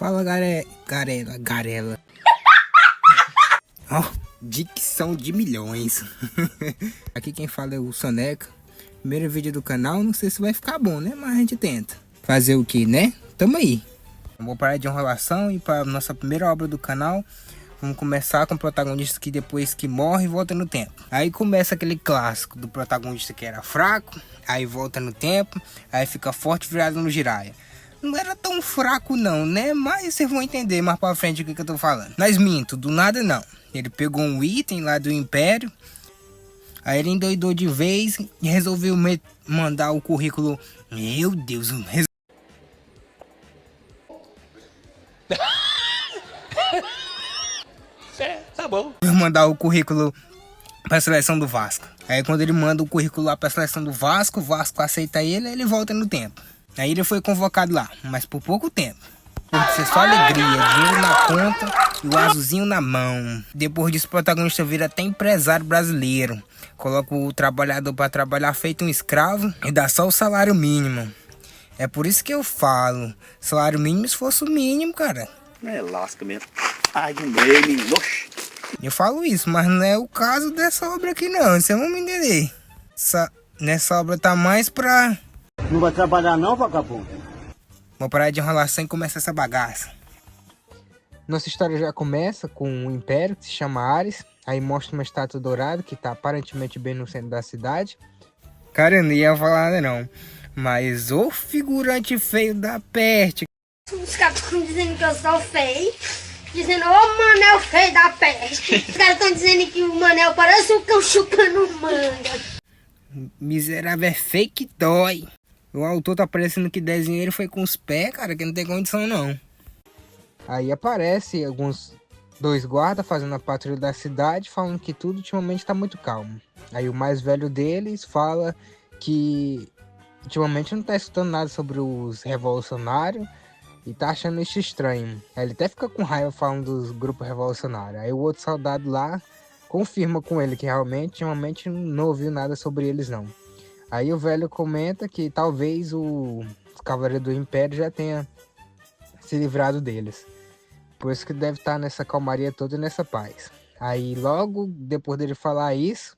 Fala, garela. Ó, dicção de milhões. Aqui quem fala é o Soneca. Primeiro vídeo do canal, não sei se vai ficar bom, né? Mas a gente tenta. Fazer o que, né? Tamo aí. Vou parar de enrolação e para nossa primeira obra do canal. Vamos começar com o protagonista que depois que morre volta no tempo. Aí começa aquele clássico do protagonista que era fraco, aí volta no tempo, aí fica forte virado no Jiraiya. Não era tão fraco não, né? Mas vocês vão entender mais pra frente o que eu tô falando. Mas minto, do nada não. Ele pegou um item lá do Império, aí ele endoidou de vez e resolveu mandar o currículo. Meu Deus, Tá bom. mandar o currículo para a seleção do Vasco. Aí quando ele manda o currículo lá para a seleção do Vasco, o Vasco aceita ele, aí ele volta no tempo. Aí ele foi convocado lá, mas por pouco tempo. Por ser só alegria, dinheiro na conta e o azulzinho na mão. Depois disso o protagonista vira até empresário brasileiro. Coloca o trabalhador para trabalhar feito um escravo e dá só o salário mínimo. É por isso que eu falo, salário mínimo se fosse o mínimo, cara. É lasca mesmo. Ai, de meio, oxi. Eu falo isso, mas não é o caso dessa obra aqui não, vocês vão me entender. Nessa obra tá mais pra... Não vai trabalhar não, vagabundo? Vou parar de enrolação e começa essa bagaça. Nossa história já começa com um império que se chama Ares. Aí mostra uma estátua dourada que tá aparentemente bem no centro da cidade. Cara, eu não ia falar nada não. Mas o figurante feio da peste. Os caras estão dizendo que eu sou feio. Dizendo, ô Manel feio da peste. Os caras estão dizendo que o Manel parece um cão chupando manga. Miserável é feio que dói. O autor tá parecendo que desenhou ele foi com os pés, cara, que não tem condição não. Aí aparece dois guardas fazendo a patrulha da cidade, falando que tudo ultimamente tá muito calmo. Aí o mais velho deles fala que ultimamente não tá escutando nada sobre os revolucionários e tá achando isso estranho. Aí ele até fica com raiva falando dos grupos revolucionários. Aí o outro soldado lá confirma com ele que realmente ultimamente não ouviu nada sobre eles não. Aí o velho comenta que talvez os cavaleiros do Império já tenha se livrado deles. Por isso que deve estar nessa calmaria toda e nessa paz. Aí logo depois dele falar isso,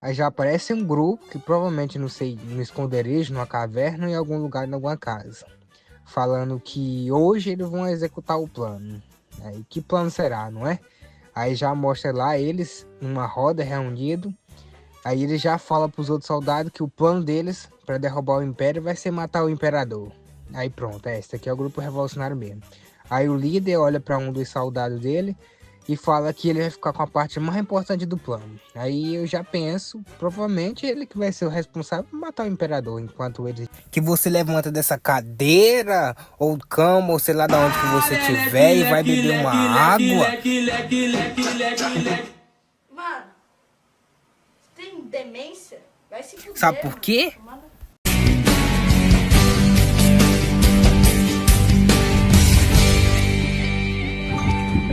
aí já aparece um grupo que provavelmente, não sei, no esconderijo, numa caverna ou em algum lugar, em alguma casa. Falando que hoje eles vão executar o plano. Aí que plano será, não é? Aí já mostra lá eles numa roda reunidos. Aí ele já fala para os outros soldados que o plano deles para derrubar o Império vai ser matar o Imperador. Aí pronto, esse aqui é o grupo revolucionário mesmo. Aí o líder olha para um dos soldados dele e fala que ele vai ficar com a parte mais importante do plano. Aí eu já penso, provavelmente ele que vai ser o responsável por matar o Imperador, enquanto ele... Que você levanta dessa cadeira, ou cama, ou sei lá de onde que você estiver e vai beber uma água. Mano, você tem demência? Vai se fuder. Sabe por quê?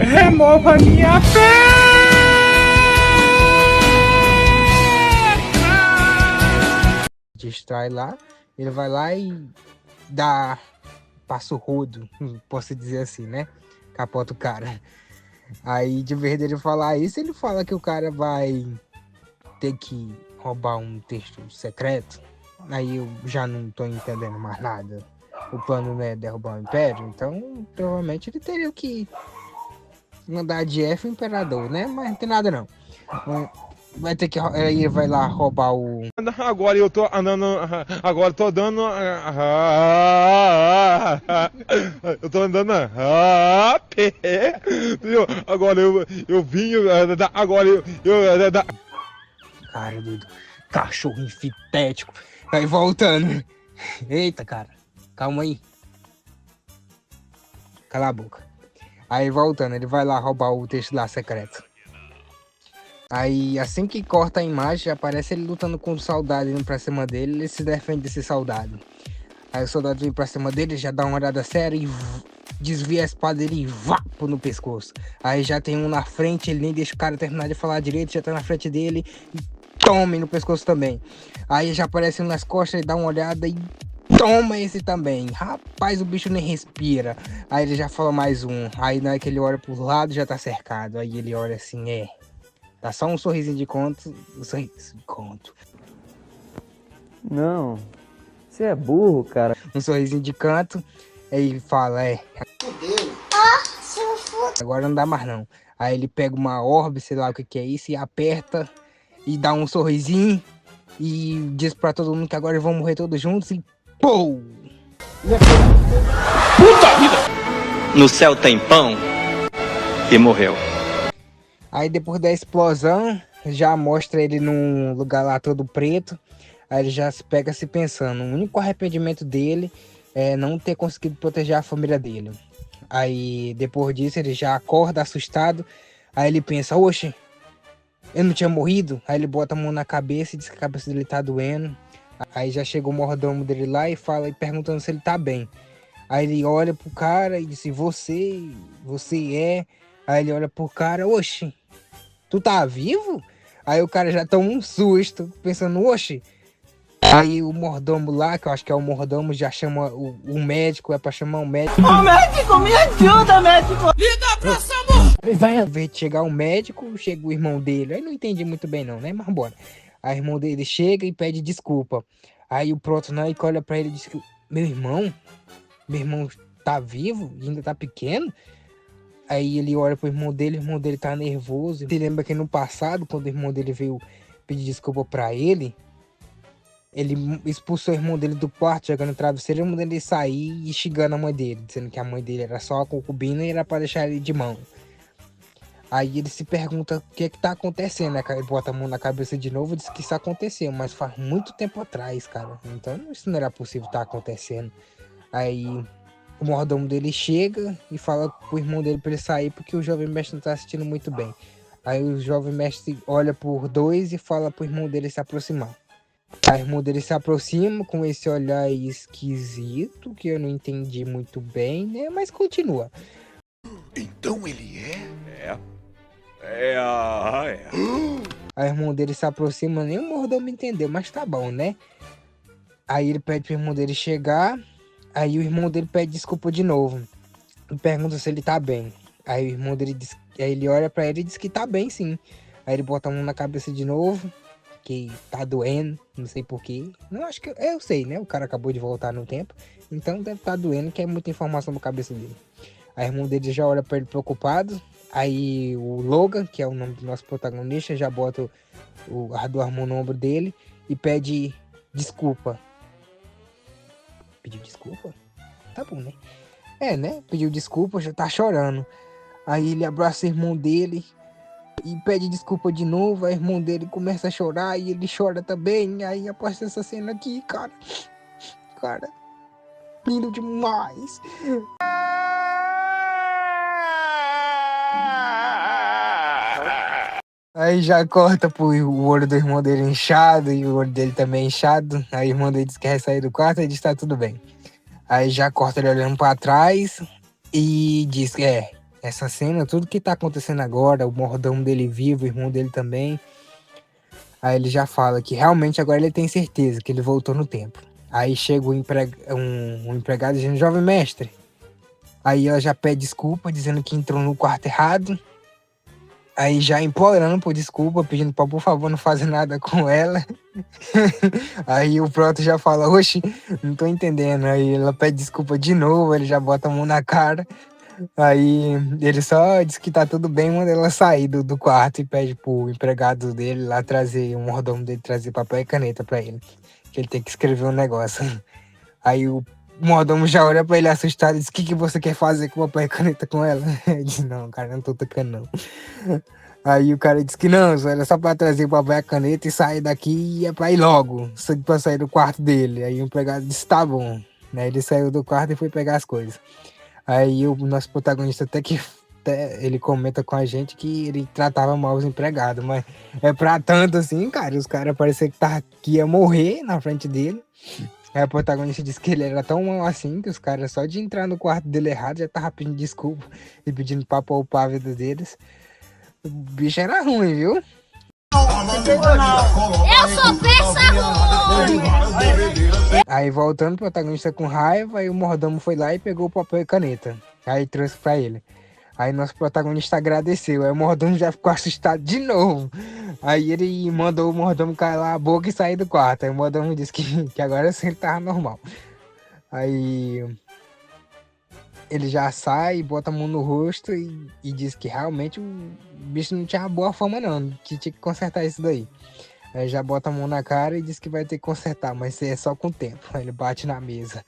Remova minha fé! Distrai lá, ele vai lá e dá passo rodo, posso dizer assim, né? Capota o cara. Aí, de vez dele falar isso, ele fala que o cara vai ter que roubar um texto secreto. Aí eu já não tô entendendo mais nada. O plano não é derrubar o Império, então provavelmente ele teria que mandar de F o Imperador, né? Mas não tem nada não. Vai ter que... Ele vai lá roubar o... Agora eu tô andando... Agora eu tô dando... Eu tô andando... Agora eu vim... Agora eu... Cara, doido. Cachorro infitético. Vai voltando. Eita, cara. Calma aí. Cala a boca. Aí voltando, ele vai lá roubar o texto lá secreto. Aí assim que corta a imagem, aparece ele lutando com o soldado indo pra cima dele. Ele se defende desse soldado. Aí o soldado vem pra cima dele, já dá uma olhada séria e desvia a espada dele e vapo no pescoço. Aí já tem um na frente, ele nem deixa o cara terminar de falar direito, já tá na frente dele e tome no pescoço também. Aí já aparece um nas costas, ele dá uma olhada e toma esse também. Rapaz, o bicho nem respira. Aí ele já falou mais um. Aí na hora que ele olha pro lado, já tá cercado. Aí ele olha assim, tá só um sorrisinho de conto. Um sorriso de conto. Não, você é burro, cara. Um sorrisinho de canto. Aí ele fala, agora não dá mais não. Aí ele pega uma orbe, sei lá o que é isso, e aperta. E dá um sorrisinho. E diz pra todo mundo que agora eles vão morrer todos juntos. E pô! No céu tem pão e morreu. Aí depois da explosão, já mostra ele num lugar lá todo preto. Aí ele já se pega se pensando. O único arrependimento dele é não ter conseguido proteger a família dele. Aí depois disso ele já acorda assustado. Aí ele pensa, oxe, eu não tinha morrido? Aí ele bota a mão na cabeça e diz que a cabeça dele tá doendo. Aí já chega o mordomo dele lá e fala, e perguntando se ele tá bem. Aí ele olha pro cara e diz, você é... Aí ele olha pro cara, oxe, tu tá vivo? Aí o cara já toma um susto, pensando, oxe. Aí o mordomo lá, que eu acho que é o mordomo, já chama o médico, é pra chamar o médico. Ô médico, me ajuda, médico! Aí vai, ao invés de chegar o médico, chega o irmão dele. Aí não entendi muito bem não, né? Mas bora. Aí o irmão dele chega e pede desculpa. Aí o Protonaico olha pra ele e diz que, meu irmão tá vivo e ainda tá pequeno? Aí ele olha pro irmão dele tá nervoso. Ele lembra que no passado, quando o irmão dele veio pedir desculpa pra ele expulsou o irmão dele do quarto, jogando no travesseiro, e o irmão dele sair e xingando a mãe dele, dizendo que a mãe dele era só a concubina e era pra deixar ele de mão. Aí ele se pergunta o que é que tá acontecendo, né? Ele bota a mão na cabeça de novo e diz que isso aconteceu, mas faz muito tempo atrás, cara. Então isso não era possível estar acontecendo. Aí o mordomo dele chega e fala pro irmão dele pra ele sair, porque o jovem mestre não tá assistindo muito bem. Aí o jovem mestre olha por dois e fala pro irmão dele se aproximar. Aí o irmão dele se aproxima com esse olhar esquisito, que eu não entendi muito bem, né? Mas continua. Então ele é? É. Aí o irmão dele se aproxima, nem o mordomo entendeu, mas tá bom, né? Aí ele pede pro irmão dele chegar, aí o irmão dele pede desculpa de novo. E pergunta se ele tá bem. Aí o irmão dele diz, aí ele olha pra ele e diz que tá bem sim. Aí ele bota a mão na cabeça de novo, que tá doendo, não sei porquê. Não, acho que eu sei, né? O cara acabou de voltar no tempo, então deve estar doendo, que é muita informação na cabeça dele. Aí o irmão dele já olha pra ele preocupado. Aí o Logan, que é o nome do nosso protagonista, já bota a do armão no ombro dele e pede desculpa. Pediu desculpa? Tá bom, né? É, né? Pediu desculpa, já tá chorando. Aí ele abraça o irmão dele e pede desculpa de novo. Aí o irmão dele começa a chorar e ele chora também. Aí após essa cena aqui, cara, lindo demais. Aí já corta pro o olho do irmão dele inchado e o olho dele também inchado. Aí o irmão dele diz que quer sair do quarto e diz que tá tudo bem. Aí já corta ele olhando pra trás e diz que essa cena, tudo que tá acontecendo agora, o mordomo dele vivo, o irmão dele também. Aí ele já fala que realmente agora ele tem certeza que ele voltou no tempo. Aí chega um empregado dizendo, jovem mestre. Aí ela já pede desculpa, dizendo que entrou no quarto errado. Aí já implorando por desculpa, pedindo pra por favor não fazer nada com ela. Aí o Proto já fala, oxe, não tô entendendo. Aí ela pede desculpa de novo, ele já bota a mão na cara. Aí ele só diz que tá tudo bem, manda ela sair do quarto e pede pro empregado dele lá trazer, o mordomo dele trazer papel e caneta pra ele. Que ele tem que escrever um negócio. Aí o mordomo já olha pra ele assustado e diz, o que você quer fazer com papel e caneta com ela? Ele diz, não, cara, não tô tocando não. Aí o cara diz que não, era só pra trazer o papel e a caneta e sair daqui e é pra ir logo, pra sair do quarto dele. Aí o empregado disse, tá bom. Aí ele saiu do quarto e foi pegar as coisas. Aí o nosso protagonista até ele comenta com a gente que ele tratava mal os empregados, mas é pra tanto assim, cara, os caras pareciam que ia morrer na frente dele. Aí o protagonista disse que ele era tão mal assim que os caras só de entrar no quarto dele errado já tava pedindo desculpa e pedindo pra poupar a vida deles. O bicho era ruim, viu? Eu sou peça ruim! Aí voltando, o protagonista com raiva, aí o mordomo foi lá e pegou o papel e caneta. Aí trouxe pra ele. Aí nosso protagonista agradeceu. Aí o mordomo já ficou assustado de novo. Aí ele mandou o mordomo calar a boca e sair do quarto. Aí o mordomo disse que agora sim ele tava normal. Aí ele já sai, bota a mão no rosto e diz que realmente o bicho não tinha boa fama não, que tinha que consertar isso daí. Aí já bota a mão na cara e diz que vai ter que consertar, mas isso é só com o tempo. Aí ele bate na mesa.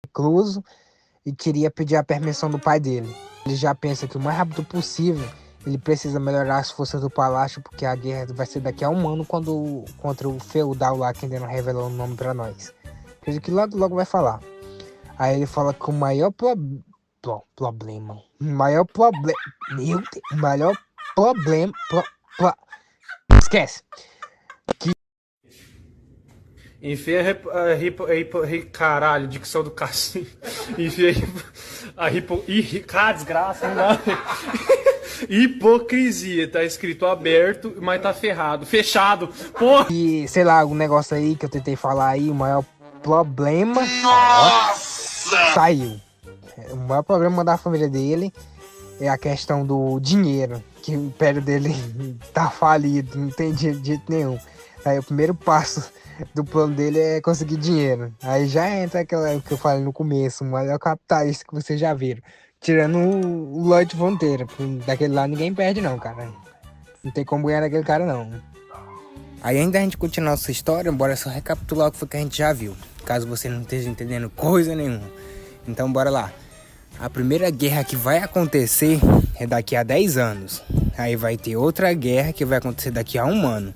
Recluso e queria pedir a permissão do pai dele. Ele já pensa que o mais rápido possível ele precisa melhorar as forças do palácio, porque a guerra vai ser daqui a um ano contra o feudal lá, que ainda não revelou o nome pra nós. Coisa que logo vai falar. Aí ele fala que o maior problema. Esquece. Enfia caralho, dicção do cacete. Enfia desgraça, não dá. Hipocrisia, tá escrito aberto, mas tá fechado, porra. E sei lá, algum negócio aí que eu tentei falar aí, o maior problema. Nossa! Saiu. O maior problema da família dele é a questão do dinheiro, que o império dele tá falido, não tem dinheiro de jeito nenhum. Aí o primeiro passo do plano dele é conseguir dinheiro. Aí já entra aquela que eu falei no começo, o maior capitalista que vocês já viram. Tirando o Lloyd Fronteira, daquele lá ninguém perde não, cara. Não tem como ganhar daquele cara não. Aí ainda a gente continuar nossa história, bora só recapitular o que foi que a gente já viu, caso você não esteja entendendo coisa nenhuma. Então bora lá. A primeira guerra que vai acontecer é daqui a 10 anos. Aí vai ter outra guerra que vai acontecer daqui a 1 ano.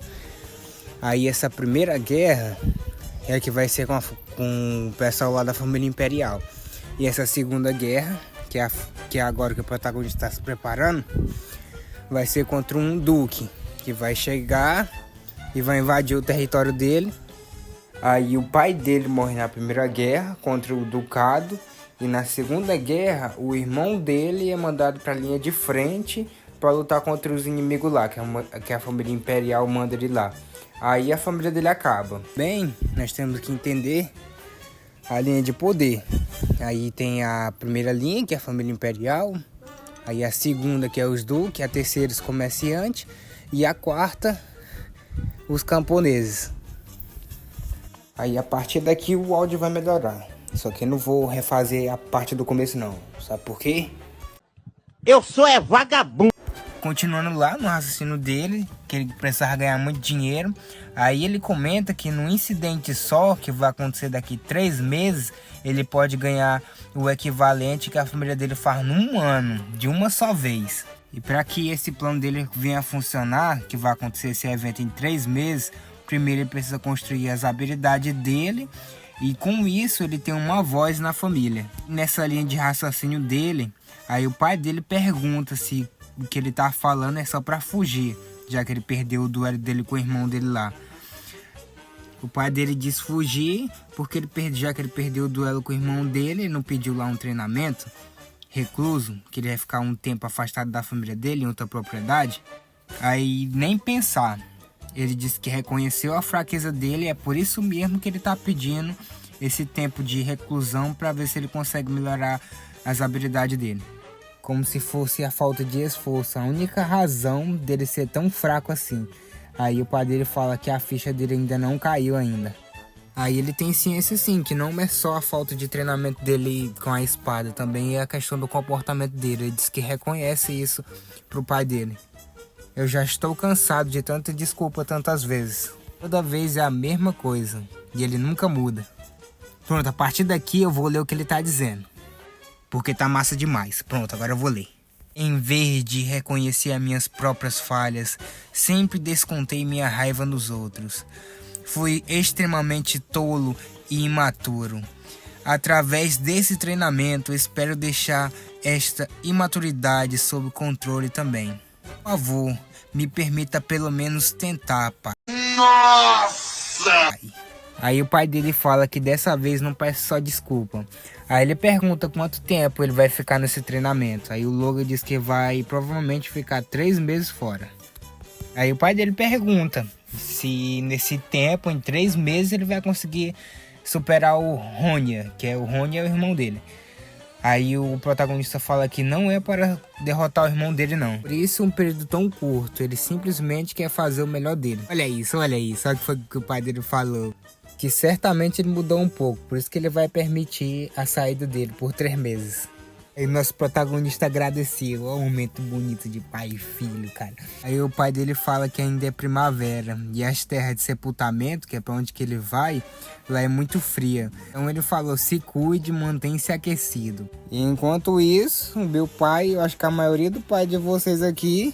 Aí essa primeira guerra é a que vai ser com o pessoal lá da família imperial. E essa segunda guerra, que é agora que o protagonista está se preparando, vai ser contra um duque, que vai chegar e vai invadir o território dele. Aí o pai dele morre na primeira guerra contra o ducado. E na segunda guerra, o irmão dele é mandado para a linha de frente para lutar contra os inimigos lá, que a família imperial manda ele lá. Aí a família dele acaba. Bem, nós temos que entender a linha de poder. Aí tem a primeira linha, que é a família imperial. Aí a segunda, que é os duques. A terceira, os comerciantes. E a quarta, os camponeses. Aí a partir daqui o áudio vai melhorar. Só que eu não vou refazer a parte do começo não. Sabe por quê? Eu sou vagabundo. Continuando lá no raciocínio dele, que ele precisava ganhar muito dinheiro. Aí ele comenta que num incidente só, que vai acontecer daqui 3 meses, ele pode ganhar o equivalente que a família dele faz num ano, de uma só vez. E para que esse plano dele venha a funcionar, que vai acontecer esse evento em 3 meses, primeiro ele precisa construir as habilidades dele. E com isso ele tem uma voz na família. Nessa linha de raciocínio dele, aí o pai dele pergunta se o que ele tá falando é só para fugir, já que ele perdeu o duelo dele com o irmão dele lá. O pai dele diz fugir porque já que ele perdeu o duelo com o irmão dele, ele não pediu lá um treinamento recluso, que ele vai ficar um tempo afastado da família dele em outra propriedade. Aí nem pensar. Ele disse que reconheceu a fraqueza dele, é por isso mesmo que ele tá pedindo esse tempo de reclusão para ver se ele consegue melhorar as habilidades dele. Como se fosse a falta de esforço, a única razão dele ser tão fraco assim. Aí o pai dele fala que a ficha dele ainda não caiu ainda. Aí ele tem ciência sim, que não é só a falta de treinamento dele com a espada, também é a questão do comportamento dele. Ele diz que reconhece isso pro pai dele. Eu já estou cansado de tanta desculpa tantas vezes. Toda vez é a mesma coisa e ele nunca muda. Pronto, a partir daqui eu vou ler o que ele tá dizendo. Porque tá massa demais. Pronto, agora eu vou ler. Em vez de reconhecer as minhas próprias falhas, sempre descontei minha raiva nos outros. Fui extremamente tolo e imaturo. Através desse treinamento, espero deixar esta imaturidade sob controle também. Por favor, me permita pelo menos tentar, pai. Nossa! Aí o pai dele fala que dessa vez não peça só desculpa. Aí ele pergunta quanto tempo ele vai ficar nesse treinamento. Aí o Logan diz que vai provavelmente ficar 3 meses fora. Aí o pai dele pergunta se nesse tempo, em 3 meses, ele vai conseguir superar o Ronya, que é o Ronya é o irmão dele. Aí o protagonista fala que não é para derrotar o irmão dele não. Por isso um período tão curto, ele simplesmente quer fazer o melhor dele. Olha isso, olha isso. Olha o que foi que o pai dele falou. Que certamente ele mudou um pouco, por isso que ele vai permitir a saída dele por 3 meses. E nosso protagonista agradeceu, ó, um momento bonito de pai e filho, cara. Aí o pai dele fala que ainda é primavera e as terras de sepultamento, que é pra onde que ele vai, lá é muito fria. Então ele falou, se cuide, mantém-se aquecido. E enquanto isso, o meu pai, eu acho que a maioria do pai de vocês aqui...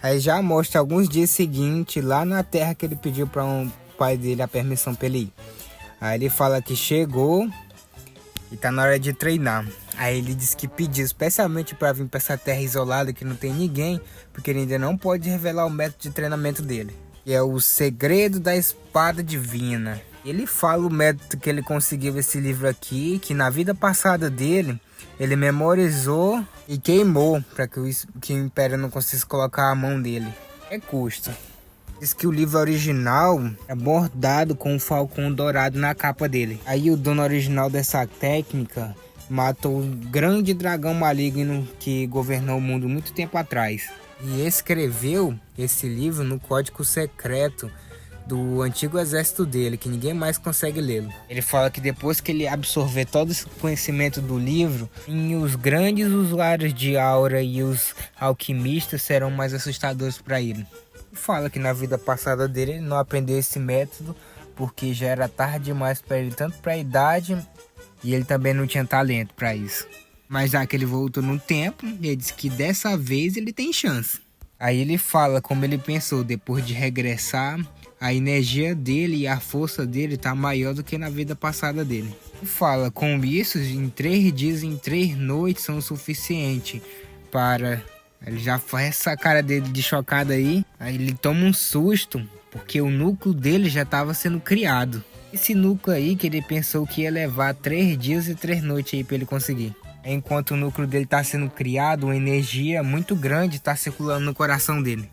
Aí já mostra alguns dias seguintes, lá na terra que ele pediu para um pai dele a permissão para ele ir. Aí ele fala que chegou e tá na hora de treinar. Aí ele diz que pediu especialmente para vir para essa terra isolada que não tem ninguém, porque ele ainda não pode revelar o método de treinamento dele. Que é o segredo da espada divina. Ele fala o método que ele conseguiu esse livro aqui, que na vida passada dele, ele memorizou e queimou para que o Império não conseguisse colocar a mão dele. É custo. Diz que o livro original é bordado com um falcão dourado na capa dele. Aí o dono original dessa técnica matou um grande dragão maligno que governou o mundo muito tempo atrás. E escreveu esse livro no código secreto do antigo exército dele, que ninguém mais consegue lê-lo. Ele fala que depois que ele absorver todo esse conhecimento do livro, os grandes usuários de aura e os alquimistas serão mais assustadores para ele. Ele fala que na vida passada dele ele não aprendeu esse método porque já era tarde demais para ele, tanto para a idade, e ele também não tinha talento para isso. Mas já que ele voltou no tempo, ele disse que dessa vez ele tem chance. Aí ele fala como ele pensou depois de regressar, a energia dele e a força dele tá maior do que na vida passada dele. Ele fala, com isso, em 3 dias, em 3 noites são o suficiente para... Ele já faz essa cara dele de chocado aí ele toma um susto, porque o núcleo dele já estava sendo criado. Esse núcleo aí que ele pensou que ia levar 3 dias e 3 noites aí para ele conseguir. Enquanto o núcleo dele está sendo criado, uma energia muito grande está circulando no coração dele.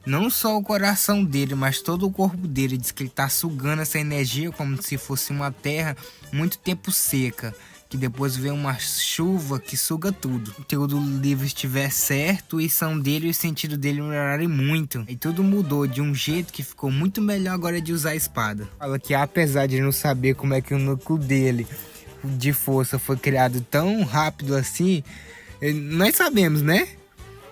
Não só o coração dele, mas todo o corpo dele. Diz que ele está sugando essa energia como se fosse uma terra muito tempo seca, que depois vem uma chuva que suga tudo. O conteúdo do livro estiver certo, a intuição dele e o sentido dele melhorarem muito. E tudo mudou de um jeito que ficou muito melhor agora de usar a espada. Fala que apesar de não saber como é que o núcleo dele de força foi criado tão rápido assim, nós sabemos, né?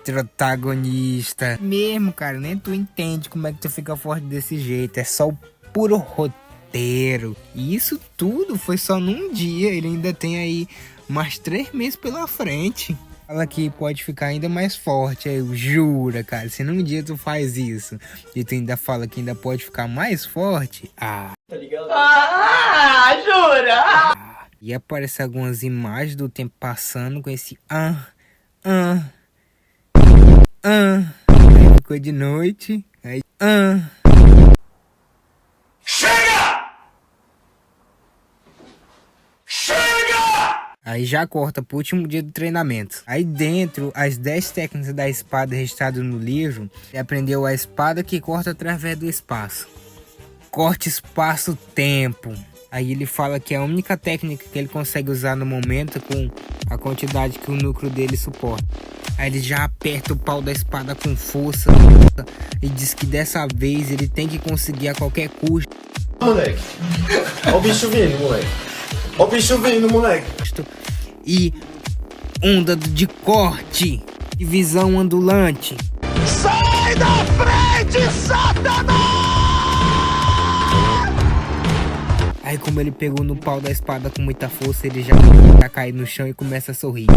Protagonista mesmo, cara, nem tu entende como é que tu fica forte desse jeito. É só o puro roteiro. E isso tudo foi só num dia. Ele ainda tem aí mais 3 meses pela frente. Fala que pode ficar ainda mais forte. Eu jura, cara, se num dia tu faz isso e tu ainda fala que ainda pode ficar mais forte, tá ligado? Jura? E aparecem algumas imagens do tempo passando com esse aí ficou de noite. Aí Chega! Aí já corta pro último dia do treinamento. Aí dentro, as 10 técnicas da espada registradas no livro, ele aprendeu a espada que corta através do espaço. Corte espaço-tempo. Aí ele fala que é a única técnica que ele consegue usar no momento com a quantidade que o núcleo dele suporta. Aí ele já aperta o pau da espada com força e diz que dessa vez ele tem que conseguir a qualquer custo. Moleque, olha o bicho vindo, moleque. Olha o bicho vindo, moleque. E onda de corte, divisão ondulante. Sai da frente, Satanás! Aí como ele pegou no pau da espada com muita força, ele já cai no chão e começa a sorrir.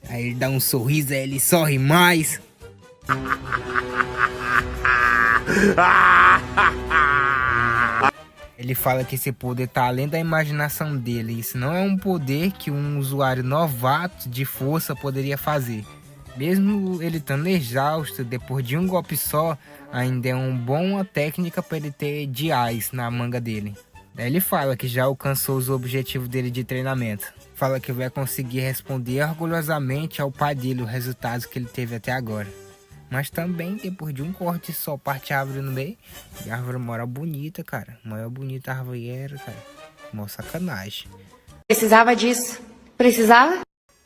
Aí ele dá um sorriso, aí ele sorri mais. Ele fala que esse poder tá além da imaginação dele. Isso não é um poder que um usuário novato de força poderia fazer. Mesmo ele estando exausto, depois de um golpe só, ainda é uma boa técnica para ele ter diais na manga dele. Daí ele fala que já alcançou os objetivos dele de treinamento. Fala que vai conseguir responder orgulhosamente ao pai dele os resultados que ele teve até agora. Mas também, depois de um corte só, parte a árvore no meio. E a árvore mora bonita, cara. Maior bonita a árvore era, cara. Mó sacanagem. Precisava disso? Precisava?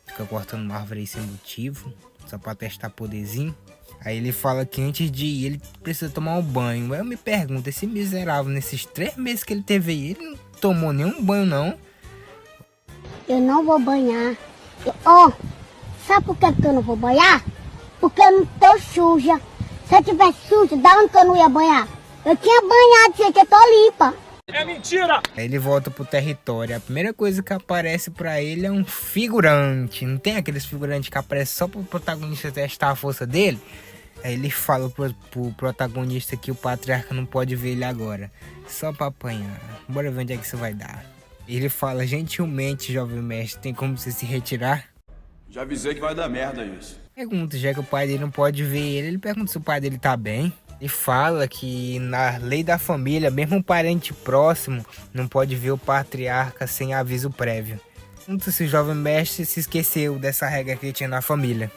Fica cortando uma árvore aí sem motivo, só pra testar poderzinho. Aí ele fala que antes de ir, ele precisa tomar um banho. Aí eu me pergunto, esse miserável, nesses 3 meses que ele teve aí, ele não tomou nenhum banho, não? Eu não vou banhar. Sabe por que eu não vou banhar? Porque eu não tô suja. Se eu tivesse suja, da onde que eu não ia banhar? Eu tinha banhado, gente, eu tô limpa. É mentira! Aí ele volta pro território. A primeira coisa que aparece pra ele é um figurante. Não tem aqueles figurantes que aparecem só pro protagonista testar a força dele? Aí ele fala pro protagonista que o patriarca não pode ver ele agora. Só pra apanhar. Bora ver onde é que isso vai dar. Ele fala, gentilmente, jovem mestre, tem como você se retirar? Já avisei que vai dar merda isso. Pergunta, já que o pai dele não pode ver ele pergunta se o pai dele tá bem. Ele fala que na lei da família, mesmo um parente próximo não pode ver o patriarca sem aviso prévio. Pergunta se o jovem mestre se esqueceu dessa regra que ele tinha na família.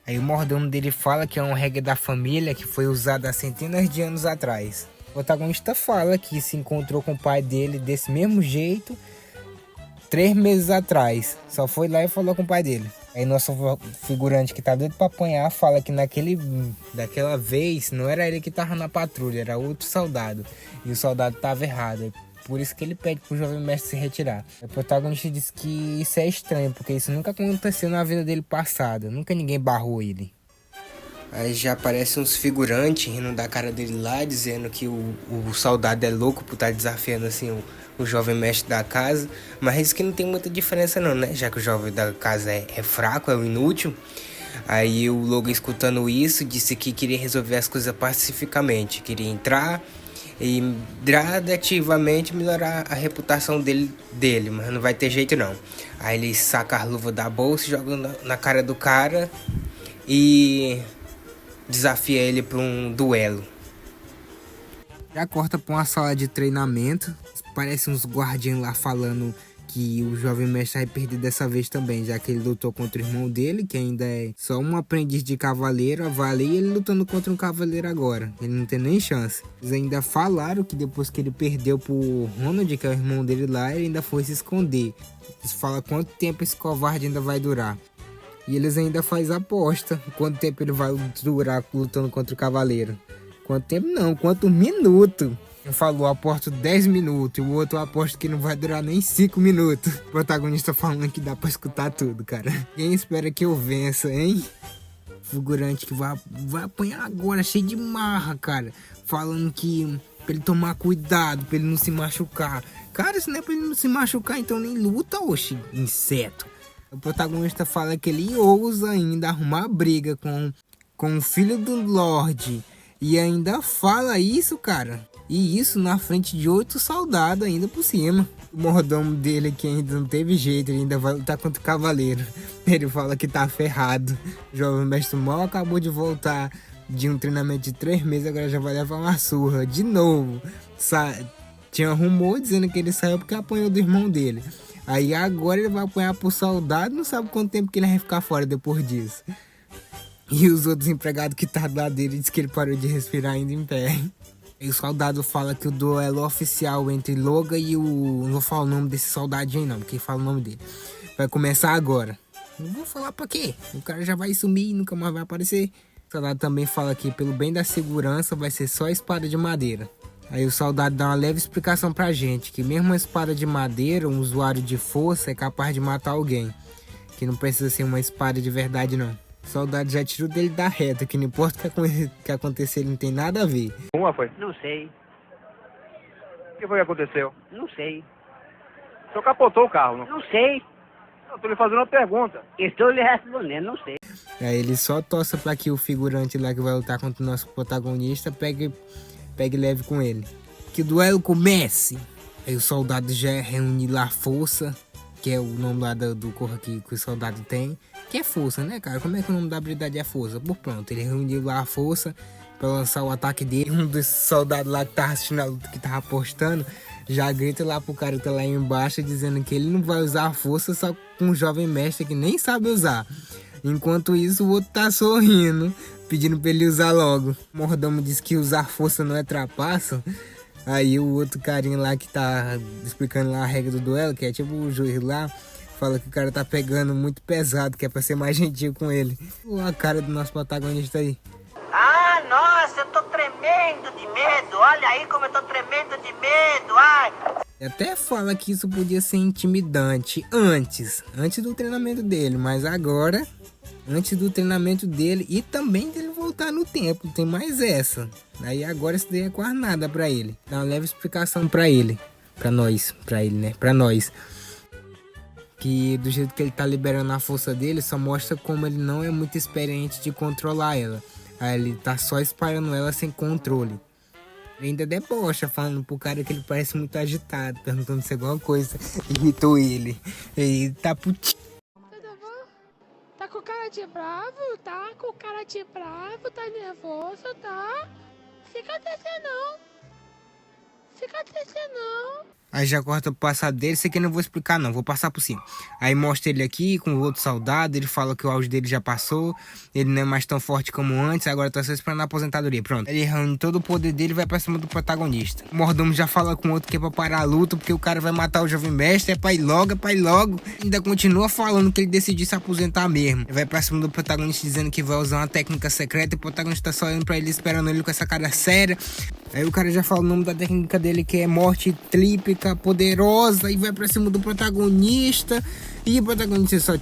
Aí o mordomo dele fala que é uma regra da família que foi usada há centenas de anos atrás. O protagonista fala que se encontrou com o pai dele desse mesmo jeito 3 meses atrás. Só foi lá e falou com o pai dele. Aí nosso figurante que tá doido pra apanhar fala que daquela vez não era ele que tava na patrulha, era outro soldado. E o soldado tava errado. Por isso que ele pede pro jovem mestre se retirar. O protagonista diz que isso é estranho, porque isso nunca aconteceu na vida dele passada. Nunca ninguém barrou ele. Aí já aparecem uns figurantes rindo da cara dele lá, dizendo que o soldado é louco por estar desafiando assim o jovem mestre da casa. Mas isso que não tem muita diferença não, né? Já que o jovem da casa é fraco, é o inútil. Aí o Logan, escutando isso, disse que queria resolver as coisas pacificamente. Queria entrar e gradativamente melhorar a reputação dele, mas não vai ter jeito não. Aí ele saca a luva da bolsa, joga na cara do cara e desafia ele para um duelo. Já corta para uma sala de treinamento. Parece uns guardiões lá falando que o jovem mestre vai perder dessa vez também, já que ele lutou contra o irmão dele, que ainda é só um aprendiz de cavaleiro, a valer, e ele lutando contra um cavaleiro agora. Ele não tem nem chance. Eles ainda falaram que depois que ele perdeu pro Ronald, que é o irmão dele lá, ele ainda foi se esconder. Eles falam quanto tempo esse covarde ainda vai durar. E eles ainda fazem aposta. Quanto tempo ele vai durar lutando contra o cavaleiro. Quanto tempo não, quanto minuto. Um falou, aposto 10 minutos. E o outro aposto que não vai durar nem 5 minutos. O protagonista falando que dá pra escutar tudo, cara. Quem espera que eu vença, hein? Figurante que vai apanhar agora, cheio de marra, cara. Falando que pra ele tomar cuidado, pra ele não se machucar. Cara, se não é pra ele não se machucar, então nem luta, oxe, inseto. O protagonista fala que ele ousa ainda arrumar briga com o filho do Lorde. E ainda fala isso, cara. E isso na frente de 8 soldados ainda por cima. O mordomo dele que ainda não teve jeito, ele ainda vai lutar contra o cavaleiro. Ele fala que tá ferrado. O jovem mestre mal acabou de voltar de um treinamento de 3 meses, agora já vai levar uma surra de novo. Tinha rumor dizendo que ele saiu porque apanhou do irmão dele. Aí agora ele vai apanhar pro soldado, não sabe quanto tempo que ele vai ficar fora depois disso. E os outros empregados que tá do lado dele dizem que ele parou de respirar ainda em pé. E o soldado fala que o duelo oficial entre Logan e o... Não vou falar o nome desse soldadinho aí não, porque fala o nome dele. Vai começar agora. Não vou falar pra quê? O cara já vai sumir e nunca mais vai aparecer. O soldado também fala que pelo bem da segurança vai ser só espada de madeira. Aí o soldado dá uma leve explicação pra gente, que mesmo uma espada de madeira, um usuário de força é capaz de matar alguém. Que não precisa ser uma espada de verdade não. O soldado já tirou dele da reta, que não importa o que acontecer, ele não tem nada a ver. Uma foi? Não sei. O que foi que aconteceu? Não sei. O senhor capotou o carro, não? Não sei. Eu tô lhe fazendo uma pergunta. Estou lhe respondendo, não sei. Aí ele só torce pra que o figurante lá que vai lutar contra o nosso protagonista pegue leve com ele. Que o duelo comece! Aí o soldado já reúne lá a força, que é o nome lá do corpo que o soldado tem. Que é força, né, cara? Como é que o nome da habilidade é força? Por pronto, ele reuniu lá a força pra lançar o ataque dele. Um dos soldados lá que tava assistindo a luta, que tava apostando, já grita lá pro cara que tá lá embaixo, dizendo que ele não vai usar a força só com um jovem mestre que nem sabe usar. Enquanto isso, o outro tá sorrindo, pedindo pra ele usar logo. O mordomo diz que usar força não é trapaço. Aí o outro carinha lá que tá explicando lá a regra do duelo, que é tipo o juiz lá, fala que o cara tá pegando muito pesado, que é pra ser mais gentil com ele. Olha a cara do nosso protagonista aí. Ah, nossa, eu tô tremendo de medo. Olha aí como eu tô tremendo de medo. Ai. Até fala que isso podia ser intimidante antes do treinamento dele, mas agora, antes do treinamento dele e também dele voltar no tempo, tem mais essa. Aí agora isso daí é quase nada pra ele. Dá uma leve explicação pra ele, pra nós, que do jeito que ele tá liberando a força dele, só mostra como ele não é muito experiente de controlar ela. Aí ele tá só espalhando ela sem controle. Ele ainda debocha, falando pro cara que ele parece muito agitado, perguntando se alguma coisa irritou ele. Ele tá putinho. Tá com cara de bravo? Tá com cara de bravo? Tá nervoso? Tá? Fica triste não. Fica triste não. Aí já corta pro passado dele, isso aqui eu não vou explicar não, vou passar por cima. Aí mostra ele aqui com o outro soldado, ele fala que o auge dele já passou, ele não é mais tão forte como antes, agora tá só esperando a aposentadoria, pronto. Ele reúne todo o poder dele e vai pra cima do protagonista. O mordomo já fala com o outro que é pra parar a luta, porque o cara vai matar o jovem mestre, é pra ir logo. Ainda continua falando que ele decidiu se aposentar mesmo. Ele vai pra cima do protagonista dizendo que vai usar uma técnica secreta e o protagonista tá só olhando pra ele, esperando ele com essa cara séria. Aí o cara já fala o nome da técnica dele, que é morte tríplica poderosa, e vai pra cima do protagonista. E o protagonista só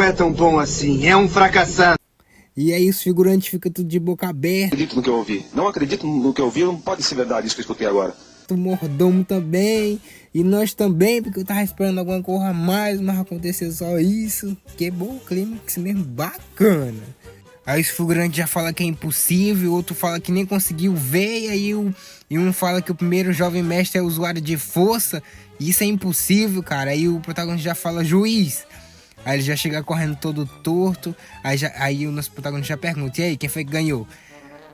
é tão bom assim, é um fracassado. E aí os figurantes ficam tudo de boca aberta. Acredito no que eu ouvi. Não acredito no que eu ouvi, não pode ser verdade isso que eu escutei agora. O mordomo também. E nós também, porque eu tava esperando alguma coisa a mais, mas aconteceu só isso. Quebrou o clímax mesmo, bacana. Aí os figurantes já falam que é impossível, outro fala que nem conseguiu ver, e aí um fala que o primeiro jovem mestre é usuário de força, e isso é impossível, cara. Aí o protagonista já fala juiz. Aí ele já chega correndo todo torto. Aí o nosso protagonista já pergunta: e aí, quem foi que ganhou?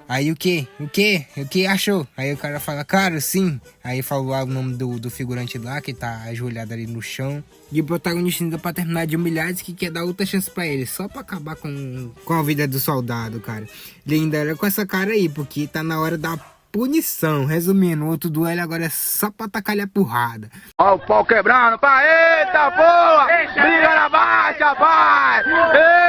Aí o que? O que achou? Aí o cara fala: cara, sim. Aí falou lá o nome do figurante lá, que tá ajoelhado ali no chão. E o protagonista ainda, pra terminar de humilhar, diz que quer dar outra chance pra ele, só pra acabar com a vida do soldado, cara. Ele ainda era com essa cara aí, porque tá na hora da punição. Resumindo, o outro duelo agora é só pra tacar-lhe a porrada. Ó o pau quebrando, pai. Eita porra! Briga na baixa, pai!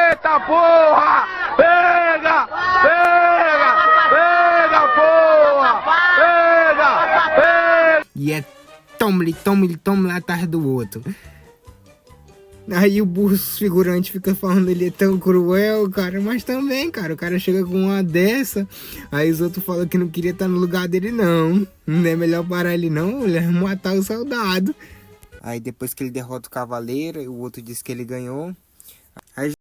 Eita porra! Pega! Pega! Pega, porra! Pega! Pega! E é tome atrás do outro. Aí o burro figurante fica falando ele é tão cruel, cara. Mas também, cara, o cara chega com uma dessa. Aí os outros falam que não queria estar no lugar dele, não. Não é melhor parar ele, não. Ele é matar o soldado. Aí depois que ele derrota o cavaleiro, o outro diz que ele ganhou. Aí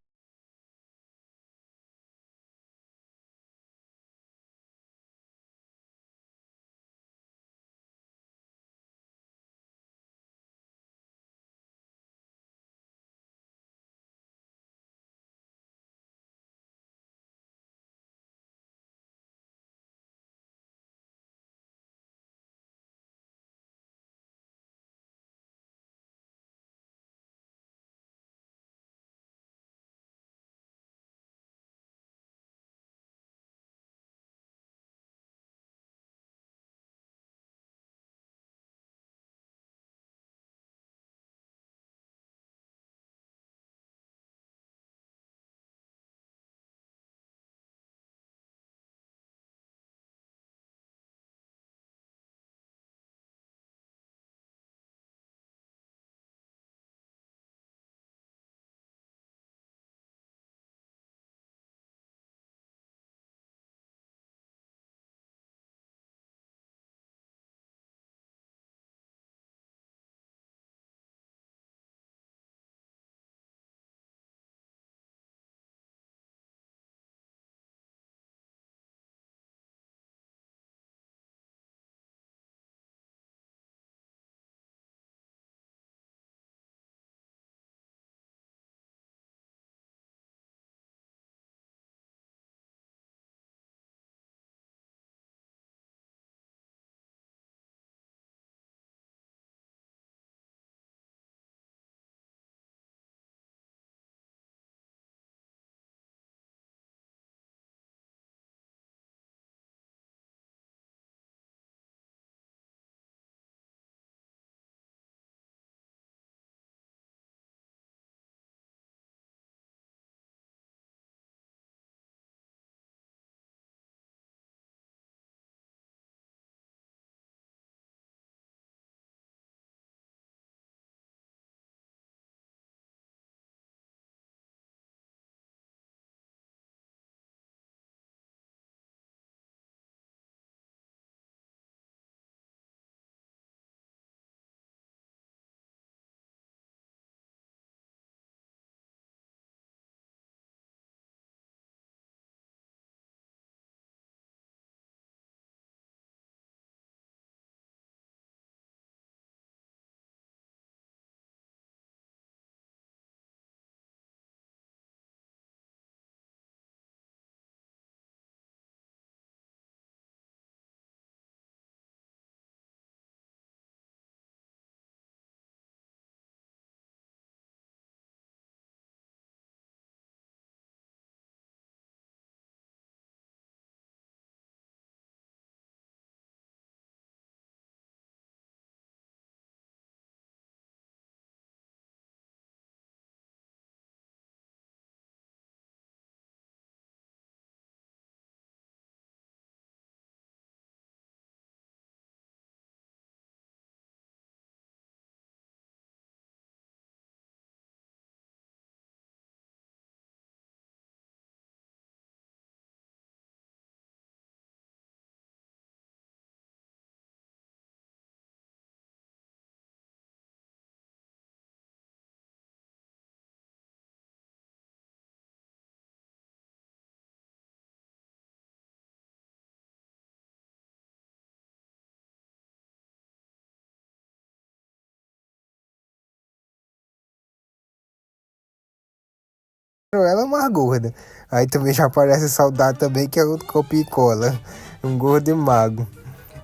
Ela é uma gorda. Aí também já aparece o soldado também, que é outro copia e cola. Um gordo e mago.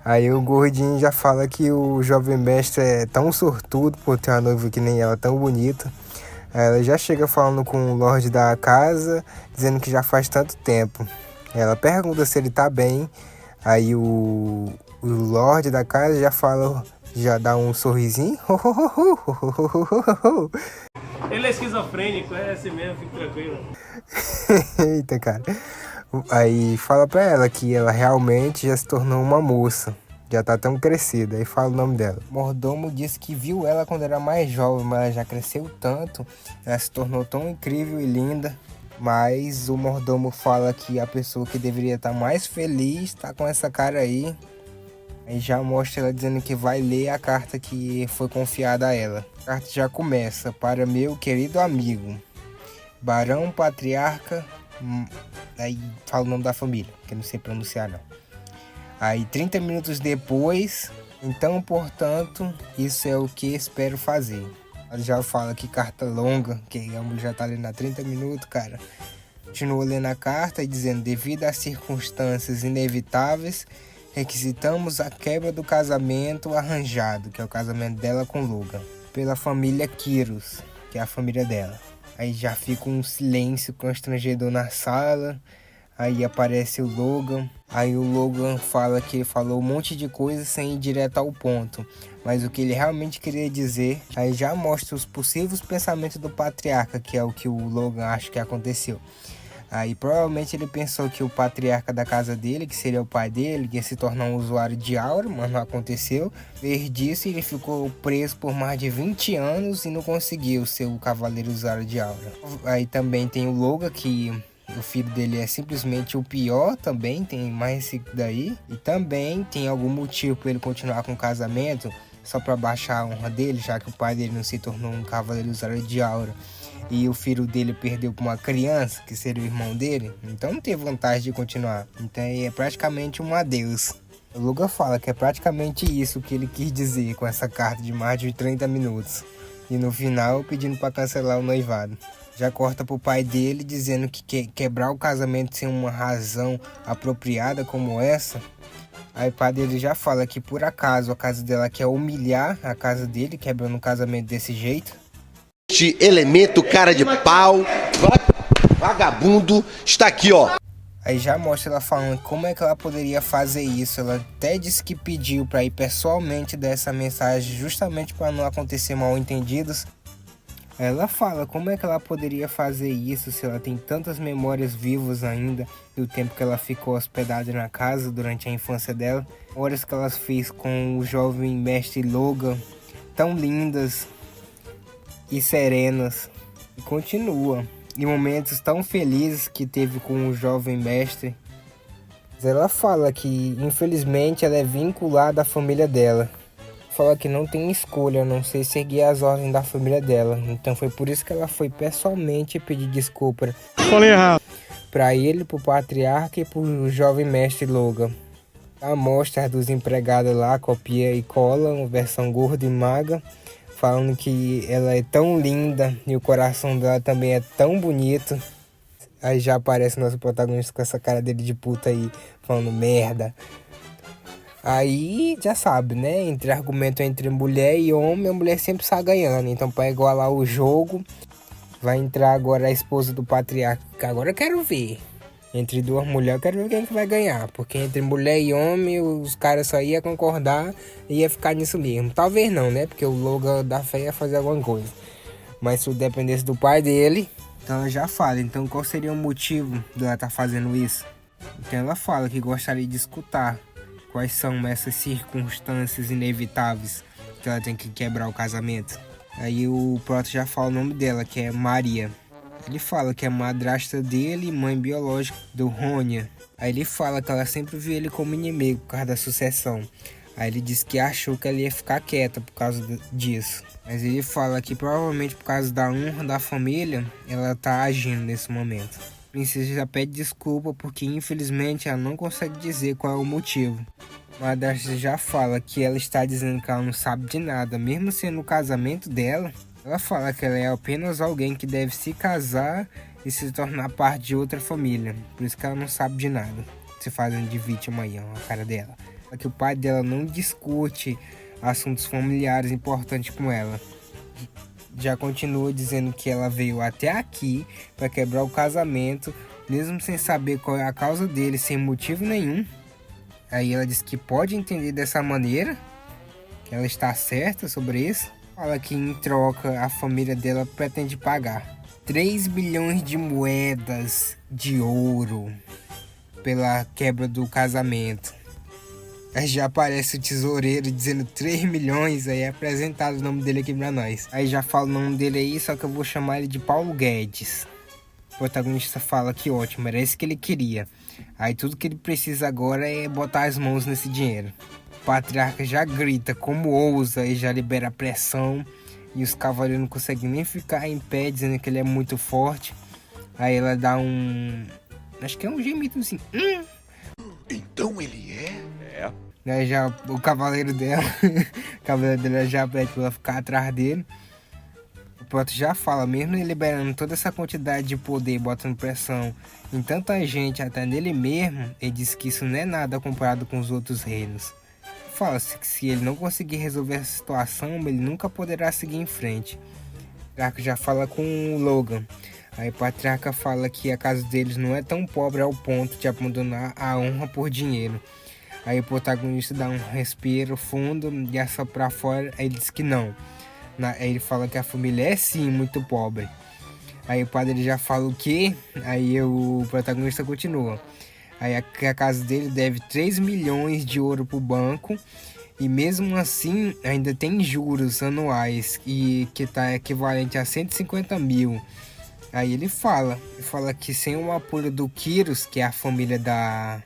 Aí o gordinho já fala que o jovem mestre é tão sortudo por ter uma noiva que nem ela, tão bonita. Aí ela já chega falando com o lorde da casa, dizendo que já faz tanto tempo. Ela pergunta se ele tá bem. Aí o lorde da casa já fala, já dá um sorrisinho. Ele é esquizofrênico, é assim mesmo, fica tranquilo. Eita, cara. Aí fala pra ela que ela realmente já se tornou uma moça. Já tá tão crescida. Aí fala o nome dela. O mordomo disse que viu ela quando era mais jovem, mas ela já cresceu tanto. Ela se tornou tão incrível e linda. Mas o mordomo fala que a pessoa que deveria estar mais feliz tá com essa cara aí. Aí já mostra ela dizendo que vai ler a carta que foi confiada a ela. A carta já começa. Para meu querido amigo, Barão Patriarca... Aí fala o nome da família, que eu não sei pronunciar não. Aí 30 minutos depois, então, portanto, isso é o que espero fazer. Ela já fala que carta longa, que a mulher já tá lendo há 30 minutos, cara. Continua lendo a carta e dizendo: devido às circunstâncias inevitáveis, requisitamos a quebra do casamento arranjado, que é o casamento dela com Logan, pela família Quiros, que é a família dela. Aí já fica um silêncio constrangedor na sala. Aí aparece o Logan. Aí o Logan fala que ele falou um monte de coisa sem ir direto ao ponto. Mas o que ele realmente queria dizer, aí já mostra os possíveis pensamentos do patriarca, que é o que o Logan acha que aconteceu. Aí provavelmente ele pensou que o patriarca da casa dele, que seria o pai dele, ia se tornar um usuário de aura, mas não aconteceu. Desde disso ele ficou preso por mais de 20 anos e não conseguiu ser o cavaleiro usuário de aura. Aí também tem o Logan, que o filho dele é simplesmente o pior também, tem mais esse daí. E também tem algum motivo para ele continuar com o casamento, só para baixar a honra dele, já que o pai dele não se tornou um cavaleiro usuário de aura. E o filho dele perdeu para uma criança, que seria o irmão dele. Então não teve vantagem de continuar. Então é praticamente um adeus. O Logan fala que é praticamente isso que ele quis dizer com essa carta de mais de 30 minutos. E no final pedindo para cancelar o noivado. Já corta pro pai dele dizendo que quer quebrar o casamento sem uma razão apropriada como essa. Aí o pai dele já fala que por acaso a casa dela quer humilhar a casa dele, quebrando o casamento desse jeito. Este elemento cara de pau, vagabundo, está aqui, ó. Aí já mostra ela falando como é que ela poderia fazer isso. Ela até disse que pediu para ir pessoalmente dar essa mensagem justamente para não acontecer mal entendidos. Ela fala como é que ela poderia fazer isso se ela tem tantas memórias vivas ainda do tempo que ela ficou hospedada na casa durante a infância dela. Horas que ela fez com o jovem mestre Logan, tão lindas e serenas, e continua. E momentos tão felizes que teve com o jovem mestre. Ela fala que infelizmente ela é vinculada à família dela. Fala que não tem escolha, a não ser seguir as ordens da família dela. Então foi por isso que ela foi pessoalmente pedir desculpa. Falei errado. Pra ele, pro patriarca e pro jovem mestre Logan. A amostra dos empregados lá, copia e cola, uma versão gorda e magra. Falando que ela é tão linda e o coração dela também é tão bonito. Aí já aparece nosso protagonista com essa cara dele de puta aí, falando merda. Aí já sabe, né? Entre argumento entre mulher e homem, a mulher sempre está ganhando. Então para igualar o jogo, vai entrar agora a esposa do patriarca. Agora eu quero ver. Entre duas mulheres, eu quero ver quem que vai ganhar. Porque entre mulher e homem, os caras só iam concordar e ia ficar nisso mesmo. Talvez não, né? Porque o Logan da fé ia fazer alguma coisa. Mas se dependesse do pai dele, então ela já fala. Então qual seria o motivo de ela estar fazendo isso? Então ela fala que gostaria de escutar quais são essas circunstâncias inevitáveis que ela tem que quebrar o casamento. Aí o Proto já fala o nome dela, que é Maria. Ele fala que é madrasta dele e mãe biológica do Rhonia. Aí ele fala que ela sempre viu ele como inimigo por causa da sucessão. Aí ele disse que achou que ela ia ficar quieta por causa disso. Mas ele fala que provavelmente por causa da honra da família, ela tá agindo nesse momento. A princesa já pede desculpa porque infelizmente ela não consegue dizer qual é o motivo. A madrasta já fala que ela está dizendo que ela não sabe de nada, mesmo sendo o casamento dela. Ela fala que ela é apenas alguém que deve se casar e se tornar parte de outra família. Por isso que ela não sabe de nada, se fazendo de vítima aí, ó, a cara dela. É que o pai dela não discute assuntos familiares importantes com ela. Já continua dizendo que ela veio até aqui para quebrar o casamento, mesmo sem saber qual é a causa dele, sem motivo nenhum. Aí ela diz que pode entender dessa maneira, que ela está certa sobre isso. Fala que em troca a família dela pretende pagar 3 bilhões de moedas de ouro pela quebra do casamento. Aí já aparece o tesoureiro dizendo 3 milhões, aí é apresentado o nome dele aqui pra nós. Aí já fala o nome dele aí, só que eu vou chamar ele de Paulo Guedes. O protagonista fala que ótimo, era isso que ele queria. Aí tudo que ele precisa agora é botar as mãos nesse dinheiro. O patriarca já grita como ousa e já libera a pressão. E os cavaleiros não conseguem nem ficar em pé, dizendo que ele é muito forte. Aí ela dá um... acho que é um gemido assim. Então ele é? Aí já o cavaleiro dela, o cavaleiro dela já pede pra ela ficar atrás dele. O Proto já fala, mesmo ele liberando toda essa quantidade de poder, botando pressão em tanta gente, até nele mesmo, ele diz que isso não é nada comparado com os outros reinos. Fala-se que se ele não conseguir resolver essa situação, ele nunca poderá seguir em frente. O patriarca já fala com o Logan. Aí o patriarca fala que a casa deles não é tão pobre ao ponto de abandonar a honra por dinheiro. Aí o protagonista dá um respiro fundo e assopra pra fora, aí ele diz que não. Aí ele fala que a família é sim muito pobre. Aí o padre já fala o quê? Aí o protagonista continua. Aí a casa dele deve 3 milhões de ouro pro banco. E mesmo assim ainda tem juros anuais, e que tá equivalente a 150 mil. Aí ele fala que sem o apoio do Kyros, que é a família da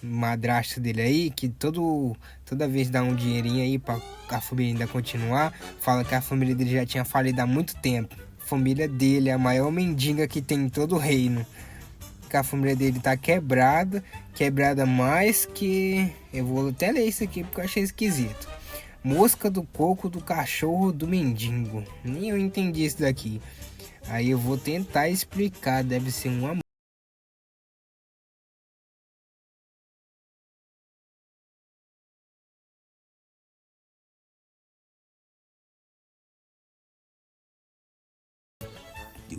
madrasta dele aí, que toda vez dá um dinheirinho aí pra a família ainda continuar, fala que a família dele já tinha falido há muito tempo. A família dele é a maior mendiga que tem em todo o reino. Que a família dele tá quebrada mais que... eu vou até ler isso aqui porque eu achei esquisito. Mosca do coco do cachorro do mendigo. Nem eu entendi isso daqui. Aí eu vou tentar explicar, deve ser uma...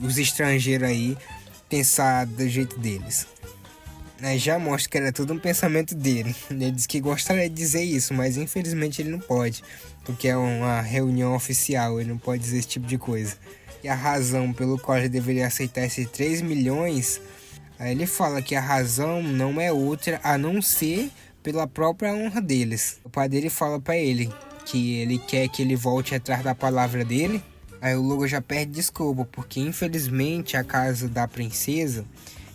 os estrangeiros aí pensar do jeito deles. Aí já mostra que era tudo um pensamento dele. Ele disse que gostaria de dizer isso, mas infelizmente ele não pode, porque é uma reunião oficial, ele não pode dizer esse tipo de coisa. E a razão pelo qual ele deveria aceitar esses 3 milhões, aí ele fala que a razão não é outra a não ser pela própria honra deles. O pai dele fala pra ele que ele quer que ele volte atrás da palavra dele. Aí o Logan já perde desculpa, porque infelizmente a casa da princesa,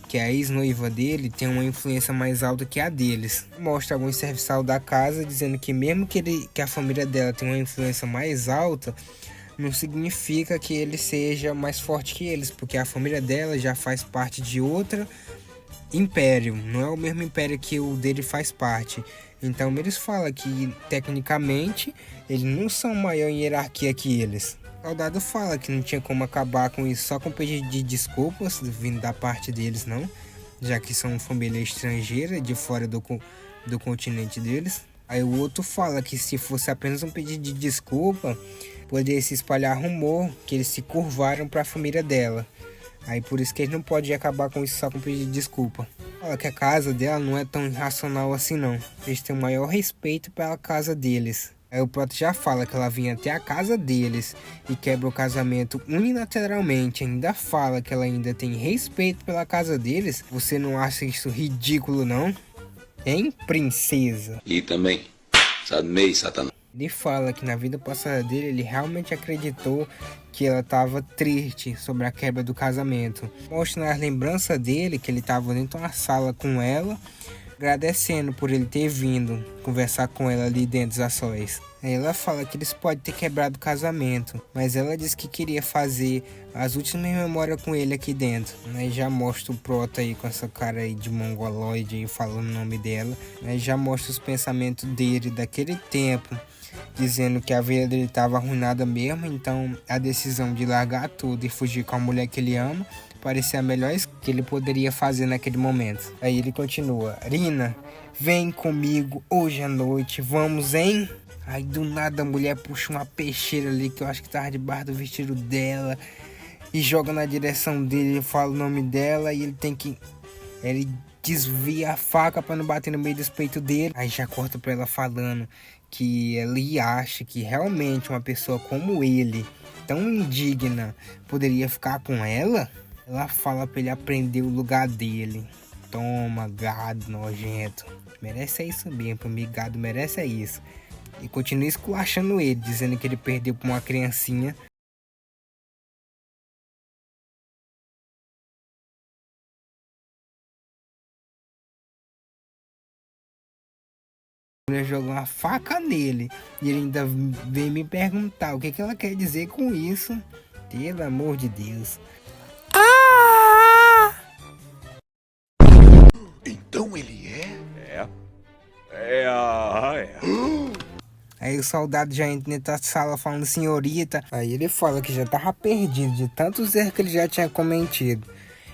que é a ex-noiva dele, tem uma influência mais alta que a deles. Mostra algum serviçal da casa dizendo que mesmo que a família dela tem uma influência mais alta, não significa que ele seja mais forte que eles, porque a família dela já faz parte de outro império, não é o mesmo império que o dele faz parte. Então eles falam que tecnicamente eles não são maior em hierarquia que eles. O soldado fala que não tinha como acabar com isso só com pedido de desculpas vindo da parte deles, não, já que são família estrangeira de fora do continente deles. Aí o outro fala que se fosse apenas um pedido de desculpa, poderia se espalhar rumor que eles se curvaram para a família dela. Aí por isso que eles não podem acabar com isso só com pedido de desculpa. Fala que a casa dela não é tão irracional assim não. Eles têm o maior respeito pela casa deles. Aí o Proto já fala que ela vinha até a casa deles e quebra o casamento unilateralmente. Ainda fala que ela ainda tem respeito pela casa deles. Você não acha isso ridículo não? Hein, princesa? E também, meio Satanás. Ele fala que na vida passada dele, ele realmente acreditou que ela estava triste sobre a quebra do casamento. Mostra as lembranças dele que ele estava dentro de uma sala com ela, agradecendo por ele ter vindo conversar com ela ali dentro dos sóis. Aí ela fala que eles podem ter quebrado o casamento, mas ela disse que queria fazer as últimas memórias com ele aqui dentro. Aí já mostra o Proto aí com essa cara aí de mongoloide aí falando o nome dela. Aí já mostra os pensamentos dele daquele tempo, dizendo que a vida dele estava arruinada mesmo, então a decisão de largar tudo e fugir com a mulher que ele ama parecia a melhor escolha que ele poderia fazer naquele momento. Aí ele continua: Rina, vem comigo hoje à noite, vamos, hein? Aí do nada a mulher puxa uma peixeira ali, que eu acho que tava debaixo do vestido dela, e joga na direção dele. Ele fala o nome dela e ele desvia a faca pra não bater no meio dos peitos dele. Aí já corta pra ela falando que ele acha que realmente uma pessoa como ele, tão indigna, poderia ficar com ela. Ela fala pra ele aprender o lugar dele. Toma, gado nojento. Merece isso mesmo, pra mim gado merece isso. E continua esculachando ele, dizendo que ele perdeu pra uma criancinha. A mulher jogou uma faca nele. E ele ainda veio me perguntar o que ela quer dizer com isso. Pelo amor de Deus. Então ele é? Aí o soldado já entra na sala falando senhorita. Aí ele fala que já tava perdido de tantos erros que ele já tinha cometido.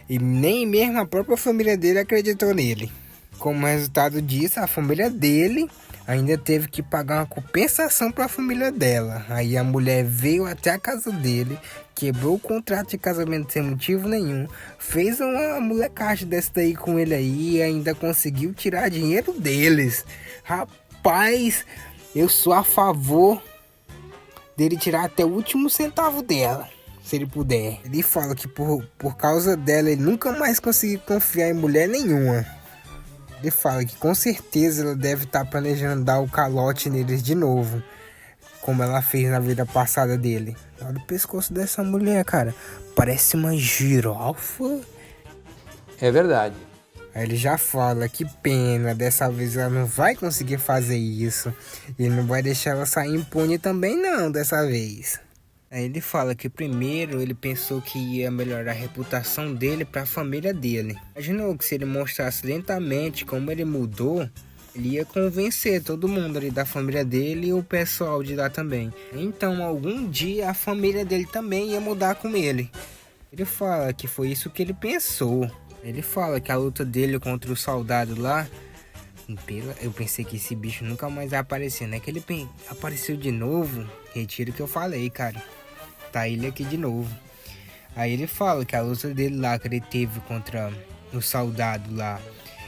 E nem mesmo a própria família dele acreditou nele. Como resultado disso, a família dele ainda teve que pagar uma compensação para a família dela. Aí a mulher veio até a casa dele, quebrou o contrato de casamento sem motivo nenhum, fez uma molecagem dessa daí com ele aí e ainda conseguiu tirar dinheiro deles. Rapaz, eu sou a favor dele tirar até o último centavo dela, se ele puder. Ele fala que por causa dela ele nunca mais conseguiu confiar em mulher nenhuma. Ele fala que com certeza ela deve estar planejando dar o calote neles de novo, como ela fez na vida passada dele. Olha o pescoço dessa mulher, cara. Parece uma girafa. É verdade. Aí ele já fala, que pena, dessa vez ela não vai conseguir fazer isso. Ele não vai deixar ela sair impune também não, dessa vez. Aí ele fala que primeiro ele pensou que ia melhorar a reputação dele para a família dele. Imaginou que se ele mostrasse lentamente como ele mudou, ele ia convencer todo mundo ali da família dele e o pessoal de lá também. Então algum dia a família dele também ia mudar com ele. Ele fala que foi isso que ele pensou. Ele fala que a luta dele contra o soldado lá, eu pensei que esse bicho nunca mais ia aparecer, né? Que ele apareceu de novo. Retiro o que eu falei, cara. Tá ele aqui de novo. Aí ele fala que a luta dele lá que ele teve contra o soldado lá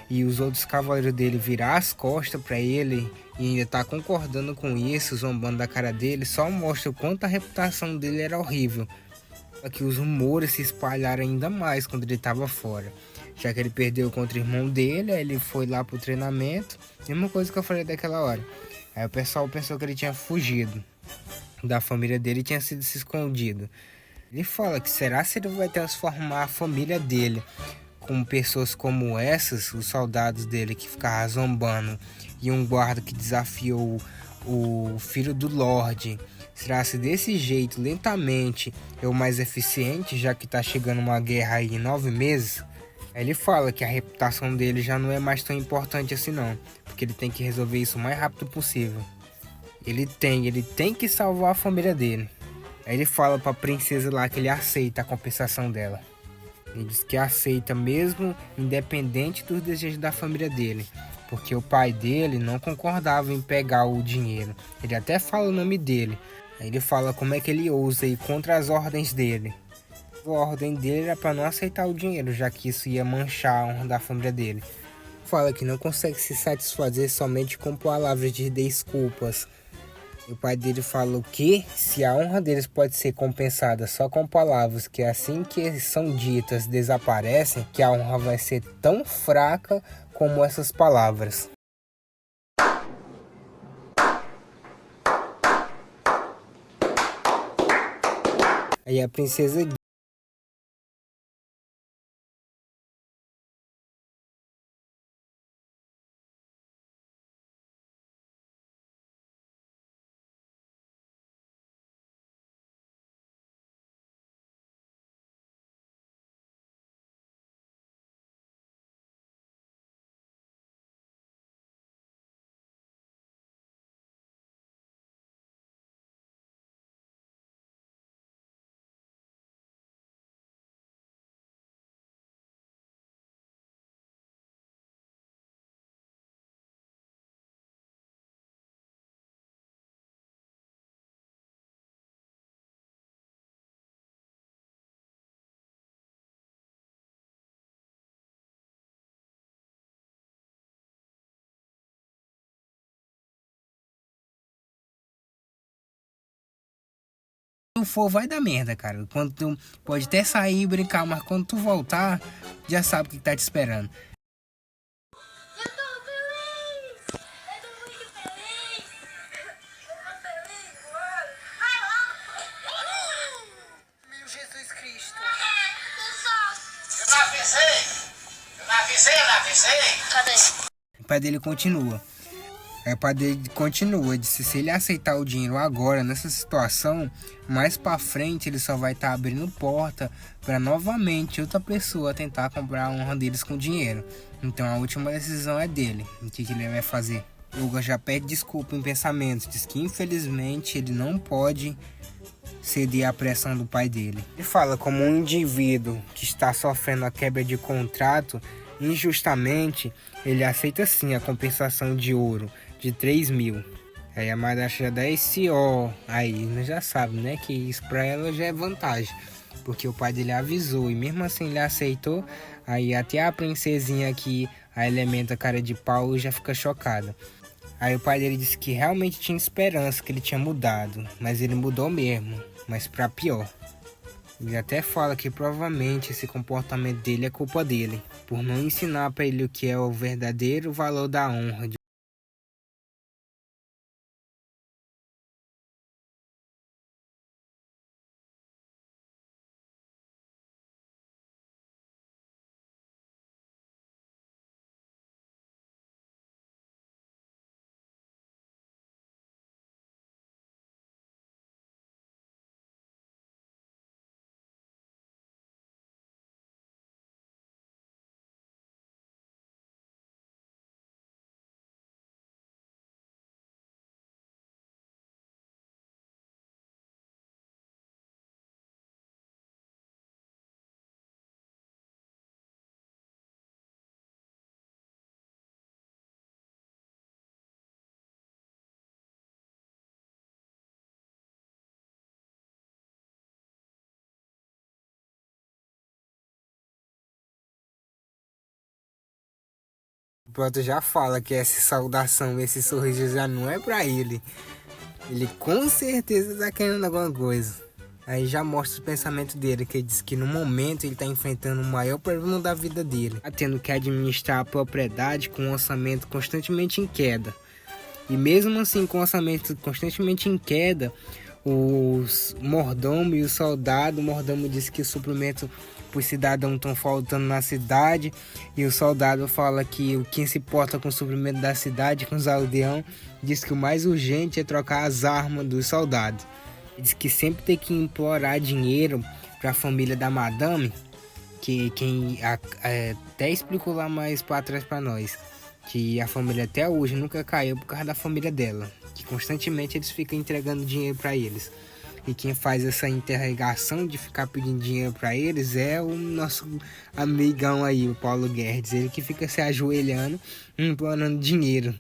e os outros cavaleiros dele virar as costas pra ele e ainda tá concordando com isso, zombando da cara dele, só mostra o quanto a reputação dele era horrível. Que os rumores se espalharam ainda mais quando ele tava fora. Já que ele perdeu contra o irmão dele, aí ele foi lá pro treinamento. Mesma coisa que eu falei daquela hora. Aí o pessoal pensou que ele tinha fugido da família dele e tinha sido se escondido. Ele fala que será se ele vai transformar a família dele com pessoas como essas, os soldados dele que ficavam zombando e um guarda que desafiou o filho do Lorde. Será se desse jeito, lentamente, é o mais eficiente, já que tá chegando uma guerra aí em 9 meses? Aí ele fala que a reputação dele já não é mais tão importante assim não, porque ele tem que resolver isso o mais rápido possível. Ele tem que salvar a família dele. Aí ele fala pra princesa lá que ele aceita a compensação dela. Ele diz que aceita mesmo, independente dos desejos da família dele. Porque o pai dele não concordava em pegar o dinheiro. Ele até fala o nome dele. Aí ele fala como é que ele ousa ir contra as ordens dele. A ordem dele era pra não aceitar o dinheiro, já que isso ia manchar a honra da família dele. Fala que não consegue se satisfazer somente com palavras de desculpas. O pai dele fala o que? Se a honra deles pode ser compensada só com palavras que assim que são ditas desaparecem, que a honra vai ser tão fraca como essas palavras. Aí a princesa Se tu for, vai dar merda, cara. Quando tu pode até sair e brincar, mas quando tu voltar, já sabe o que tá te esperando. Cadê? O pai dele continua. Aí o pai dele continua, disse se ele aceitar o dinheiro agora, nessa situação, mais pra frente ele só vai estar abrindo porta para novamente outra pessoa tentar comprar a honra deles com dinheiro. Então a última decisão é dele. O que ele vai fazer? Hugo já pede desculpa em pensamentos, diz que infelizmente ele não pode ceder à pressão do pai dele. Ele fala como um indivíduo que está sofrendo a quebra de contrato, injustamente, ele aceita sim a compensação de ouro de 3 mil. Aí a madrasta já dá esse ó, aí já sabe, né, que isso pra ela já é vantagem, porque o pai dele avisou e mesmo assim ele aceitou. Aí até a princesinha aqui, a Elementa cara de pau, já fica chocada. Aí o pai dele disse que realmente tinha esperança, que ele tinha mudado, mas ele mudou mesmo, mas pra pior. Ele até fala que provavelmente esse comportamento dele é culpa dele, por não ensinar pra ele o que é o verdadeiro valor da honra. Pronto, já fala que essa saudação, esse sorriso já não é pra ele. Ele com certeza tá querendo alguma coisa. Aí já mostra o pensamento dele, que ele diz que no momento ele tá enfrentando o maior problema da vida dele. Tá tendo que administrar a propriedade com um orçamento constantemente em queda. E mesmo assim, com o orçamento constantemente em queda, os mordomo e o soldado, o mordomo disse que o suprimento os cidadãos estão faltando na cidade, e o soldado fala que quem se importa com o suprimento da cidade, com os aldeões, diz que o mais urgente é trocar as armas dos soldados. Diz que sempre tem que implorar dinheiro para a família da madame, que quem até explicou lá mais para trás para nós, que a família até hoje nunca caiu por causa da família dela, que constantemente eles ficam entregando dinheiro para eles. E quem faz essa interrogação de ficar pedindo dinheiro para eles é o nosso amigão aí, o Paulo Guedes. Ele que fica se ajoelhando, implorando dinheiro.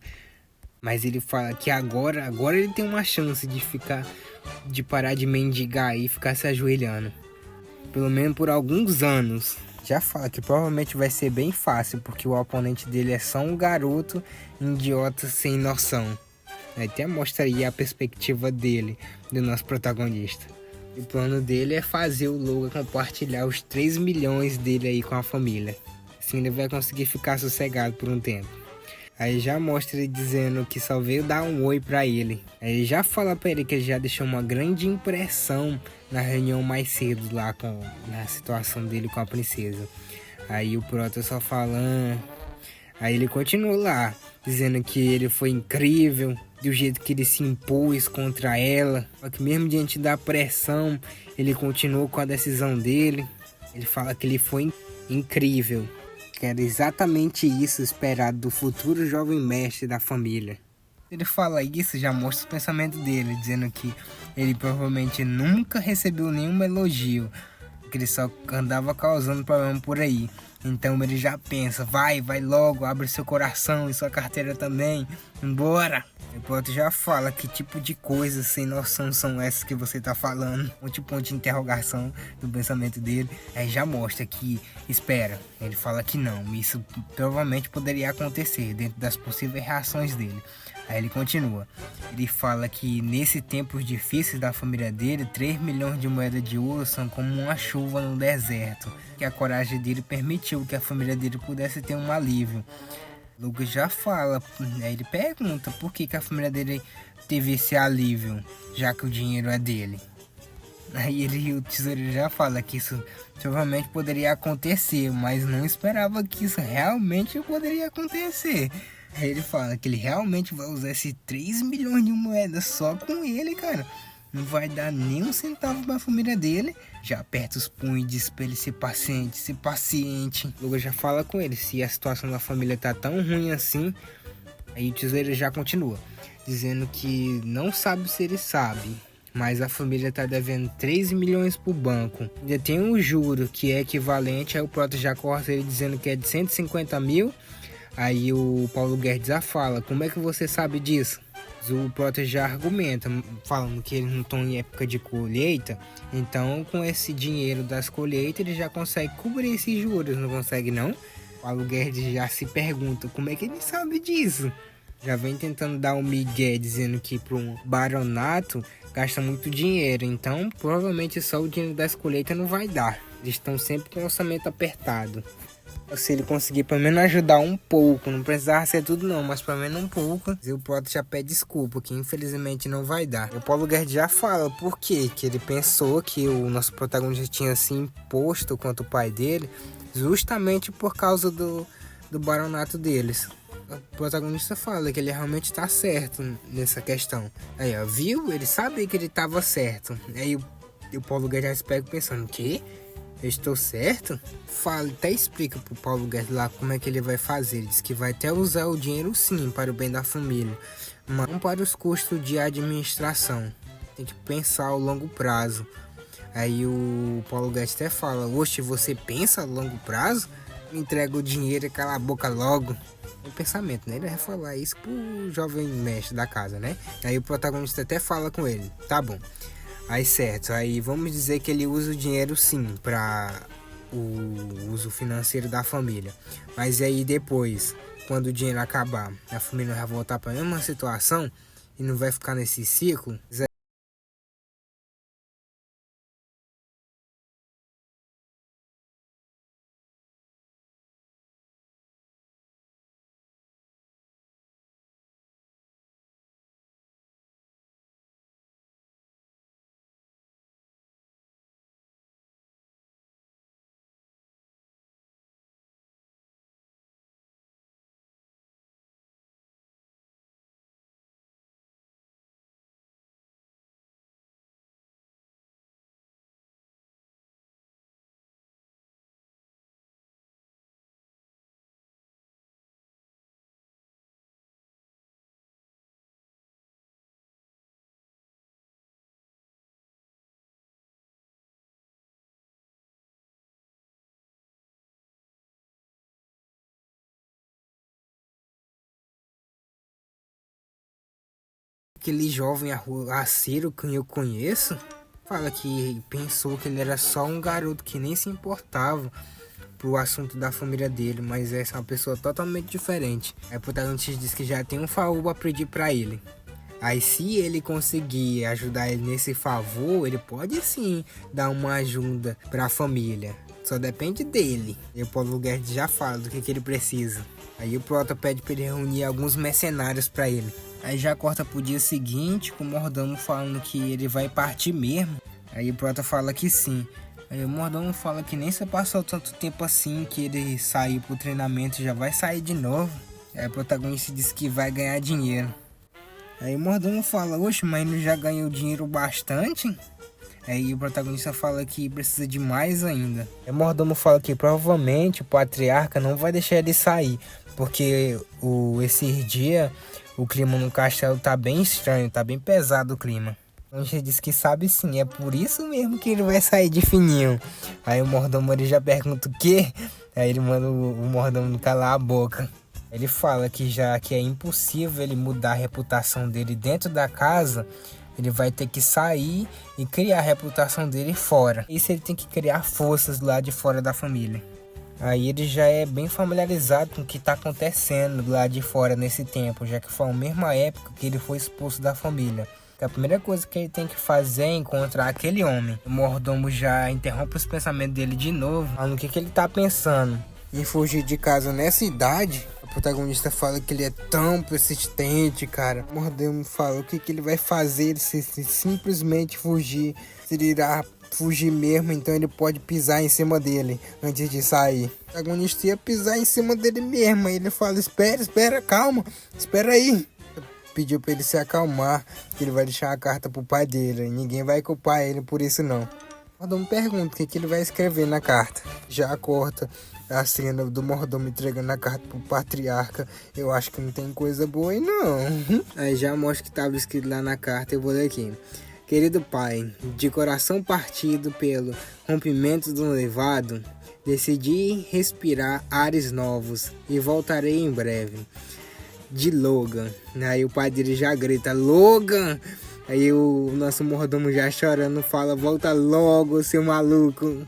Mas ele fala que agora ele tem uma chance de parar de mendigar e ficar se ajoelhando. Pelo menos por alguns anos. Já fala que provavelmente vai ser bem fácil, porque o oponente dele é só um garoto idiota sem noção. Até mostra aí a perspectiva dele, do nosso protagonista. O plano dele é fazer o Logan compartilhar os 3 milhões dele aí com a família. Assim ele vai conseguir ficar sossegado por um tempo. Aí já mostra ele dizendo que só veio dar um oi pra ele. Aí já fala pra ele que ele já deixou uma grande impressão na reunião mais cedo lá na situação dele com a princesa. Aí o Prota só falando. Aí ele continua lá, dizendo que ele foi incrível, do jeito que ele se impôs contra ela. Só que mesmo diante da pressão, ele continuou com a decisão dele. Ele fala que ele foi incrível, que era exatamente isso esperado do futuro jovem mestre da família. Ele fala isso, já mostra o pensamento dele, dizendo que ele provavelmente nunca recebeu nenhum elogio, que ele só andava causando problema por aí. Então ele já pensa, vai logo, abre seu coração e sua carteira também, embora. O Proto já fala que tipo de coisas sem noção são essas que você tá falando. Um ponto de interrogação do pensamento dele. Aí já mostra que, espera, ele fala que não, isso provavelmente poderia acontecer dentro das possíveis reações dele. Aí ele continua, ele fala que nesse tempos difíceis da família dele, 3 milhões de moedas de ouro são como uma chuva no deserto, que a coragem dele permitiu que a família dele pudesse ter um alívio. Lucas já fala, aí ele pergunta por que a família dele teve esse alívio, já que o dinheiro é dele. Aí o tesoureiro já fala que isso provavelmente poderia acontecer, mas não esperava que isso realmente poderia acontecer. Aí ele fala que ele realmente vai usar esses 3 milhões de moedas só com ele, cara. Não vai dar nem um centavo pra família dele. Já aperta os punhos e diz pra ele ser paciente. Lucas já fala com ele se a situação da família tá tão ruim assim. Aí o tesoureiro já continua, dizendo que não sabe se ele sabe, mas a família tá devendo 3 milhões pro banco. Ainda tem um juro que é equivalente, aí o Proto já corta ele dizendo que é de 150 mil. Aí o Paulo Guedes já fala, como é que você sabe disso? O Proto já argumenta, falando que eles não estão em época de colheita, então com esse dinheiro das colheitas ele já consegue cobrir esses juros, não consegue não? O Paulo Guedes já se pergunta, como é que ele sabe disso? Já vem tentando dar um migué, dizendo que para um baronato gasta muito dinheiro, então provavelmente só o dinheiro das colheitas não vai dar. Eles estão sempre com o orçamento apertado. Se ele conseguir pelo menos ajudar um pouco, não precisava ser tudo não, mas pelo menos um pouco. E o Proto já pede desculpa, que infelizmente não vai dar. E o Paulo Guedes já fala por quê, que ele pensou que o nosso protagonista tinha se imposto contra o pai dele, justamente por causa do baronato deles. O protagonista fala que ele realmente tá certo nessa questão. Aí ó, viu? Ele sabia que ele tava certo. Aí o Paulo Guedes já se pega pensando, o quê? Eu estou certo? Fala, até explica pro Paulo Guedes lá como é que ele vai fazer. Ele diz que vai até usar o dinheiro sim para o bem da família, mas não para os custos de administração. Tem que pensar ao longo prazo. Aí o Paulo Guedes até fala, oxe, você pensa a longo prazo? Me entrega o dinheiro e cala a boca logo. É um pensamento, né? Ele vai falar isso pro jovem mestre da casa, né? Aí o protagonista até fala com ele, tá bom. Aí certo, aí vamos dizer que ele usa o dinheiro sim para o uso financeiro da família. Mas aí depois, quando o dinheiro acabar, a família vai voltar para a mesma situação e não vai ficar nesse ciclo. Aquele jovem arruaceiro que eu conheço fala que pensou que ele era só um garoto que nem se importava pro assunto da família dele, mas essa é uma pessoa totalmente diferente. Aí o protagonista diz que já tem um favor pra pedir pra ele. Aí se ele conseguir ajudar ele nesse favor, ele pode sim dar uma ajuda pra família. Só depende dele. E o Paulo Guedes já fala do que ele precisa. Aí o Prota pede pra ele reunir alguns mercenários pra ele. Aí já corta pro dia seguinte, com o mordomo falando que ele vai partir mesmo. Aí o Prota fala que sim. Aí o mordomo fala que nem se passou tanto tempo assim, que ele saiu pro treinamento e já vai sair de novo. Aí o protagonista diz que vai ganhar dinheiro. Aí o mordomo fala, oxe, mas ele já ganhou dinheiro bastante? Aí o protagonista fala que precisa de mais ainda. Aí o mordomo fala que provavelmente o patriarca não vai deixar ele sair, porque esses dias o clima no castelo tá bem estranho, tá bem pesado o clima. A gente diz que sabe sim, é por isso mesmo que ele vai sair de fininho. Aí o mordomo ele já pergunta o quê? Aí ele manda o mordomo calar a boca. Ele fala que já que é impossível ele mudar a reputação dele dentro da casa, ele vai ter que sair e criar a reputação dele fora. Isso ele tem que criar forças lá de fora da família. Aí ele já é bem familiarizado com o que está acontecendo lá de fora nesse tempo, já que foi a mesma época que ele foi expulso da família. A primeira coisa que ele tem que fazer é encontrar aquele homem. O mordomo já interrompe os pensamentos dele de novo, falando o que ele tá pensando em fugir de casa nessa idade. O protagonista fala que ele é tão persistente, cara. O mordomo fala o que ele vai fazer se simplesmente fugir. Se ele irá fugir mesmo, então ele pode pisar em cima dele antes de sair. O protagonista ia pisar em cima dele mesmo. Aí ele fala, espera, calma, espera aí. Pediu pra ele se acalmar, que ele vai deixar a carta pro pai dele. E ninguém vai culpar ele por isso não. O mordomo pergunta o que ele vai escrever na carta. Já corta a cena do mordomo entregando a carta pro patriarca. Eu acho que não tem coisa boa aí não. Aí já mostra que estava escrito lá na carta, eu vou ler aqui. Querido pai, de coração partido pelo rompimento do noivado, decidi respirar ares novos e voltarei em breve. De Logan. Aí o pai dele já grita, Logan! Aí o nosso mordomo já chorando fala, volta logo, seu maluco.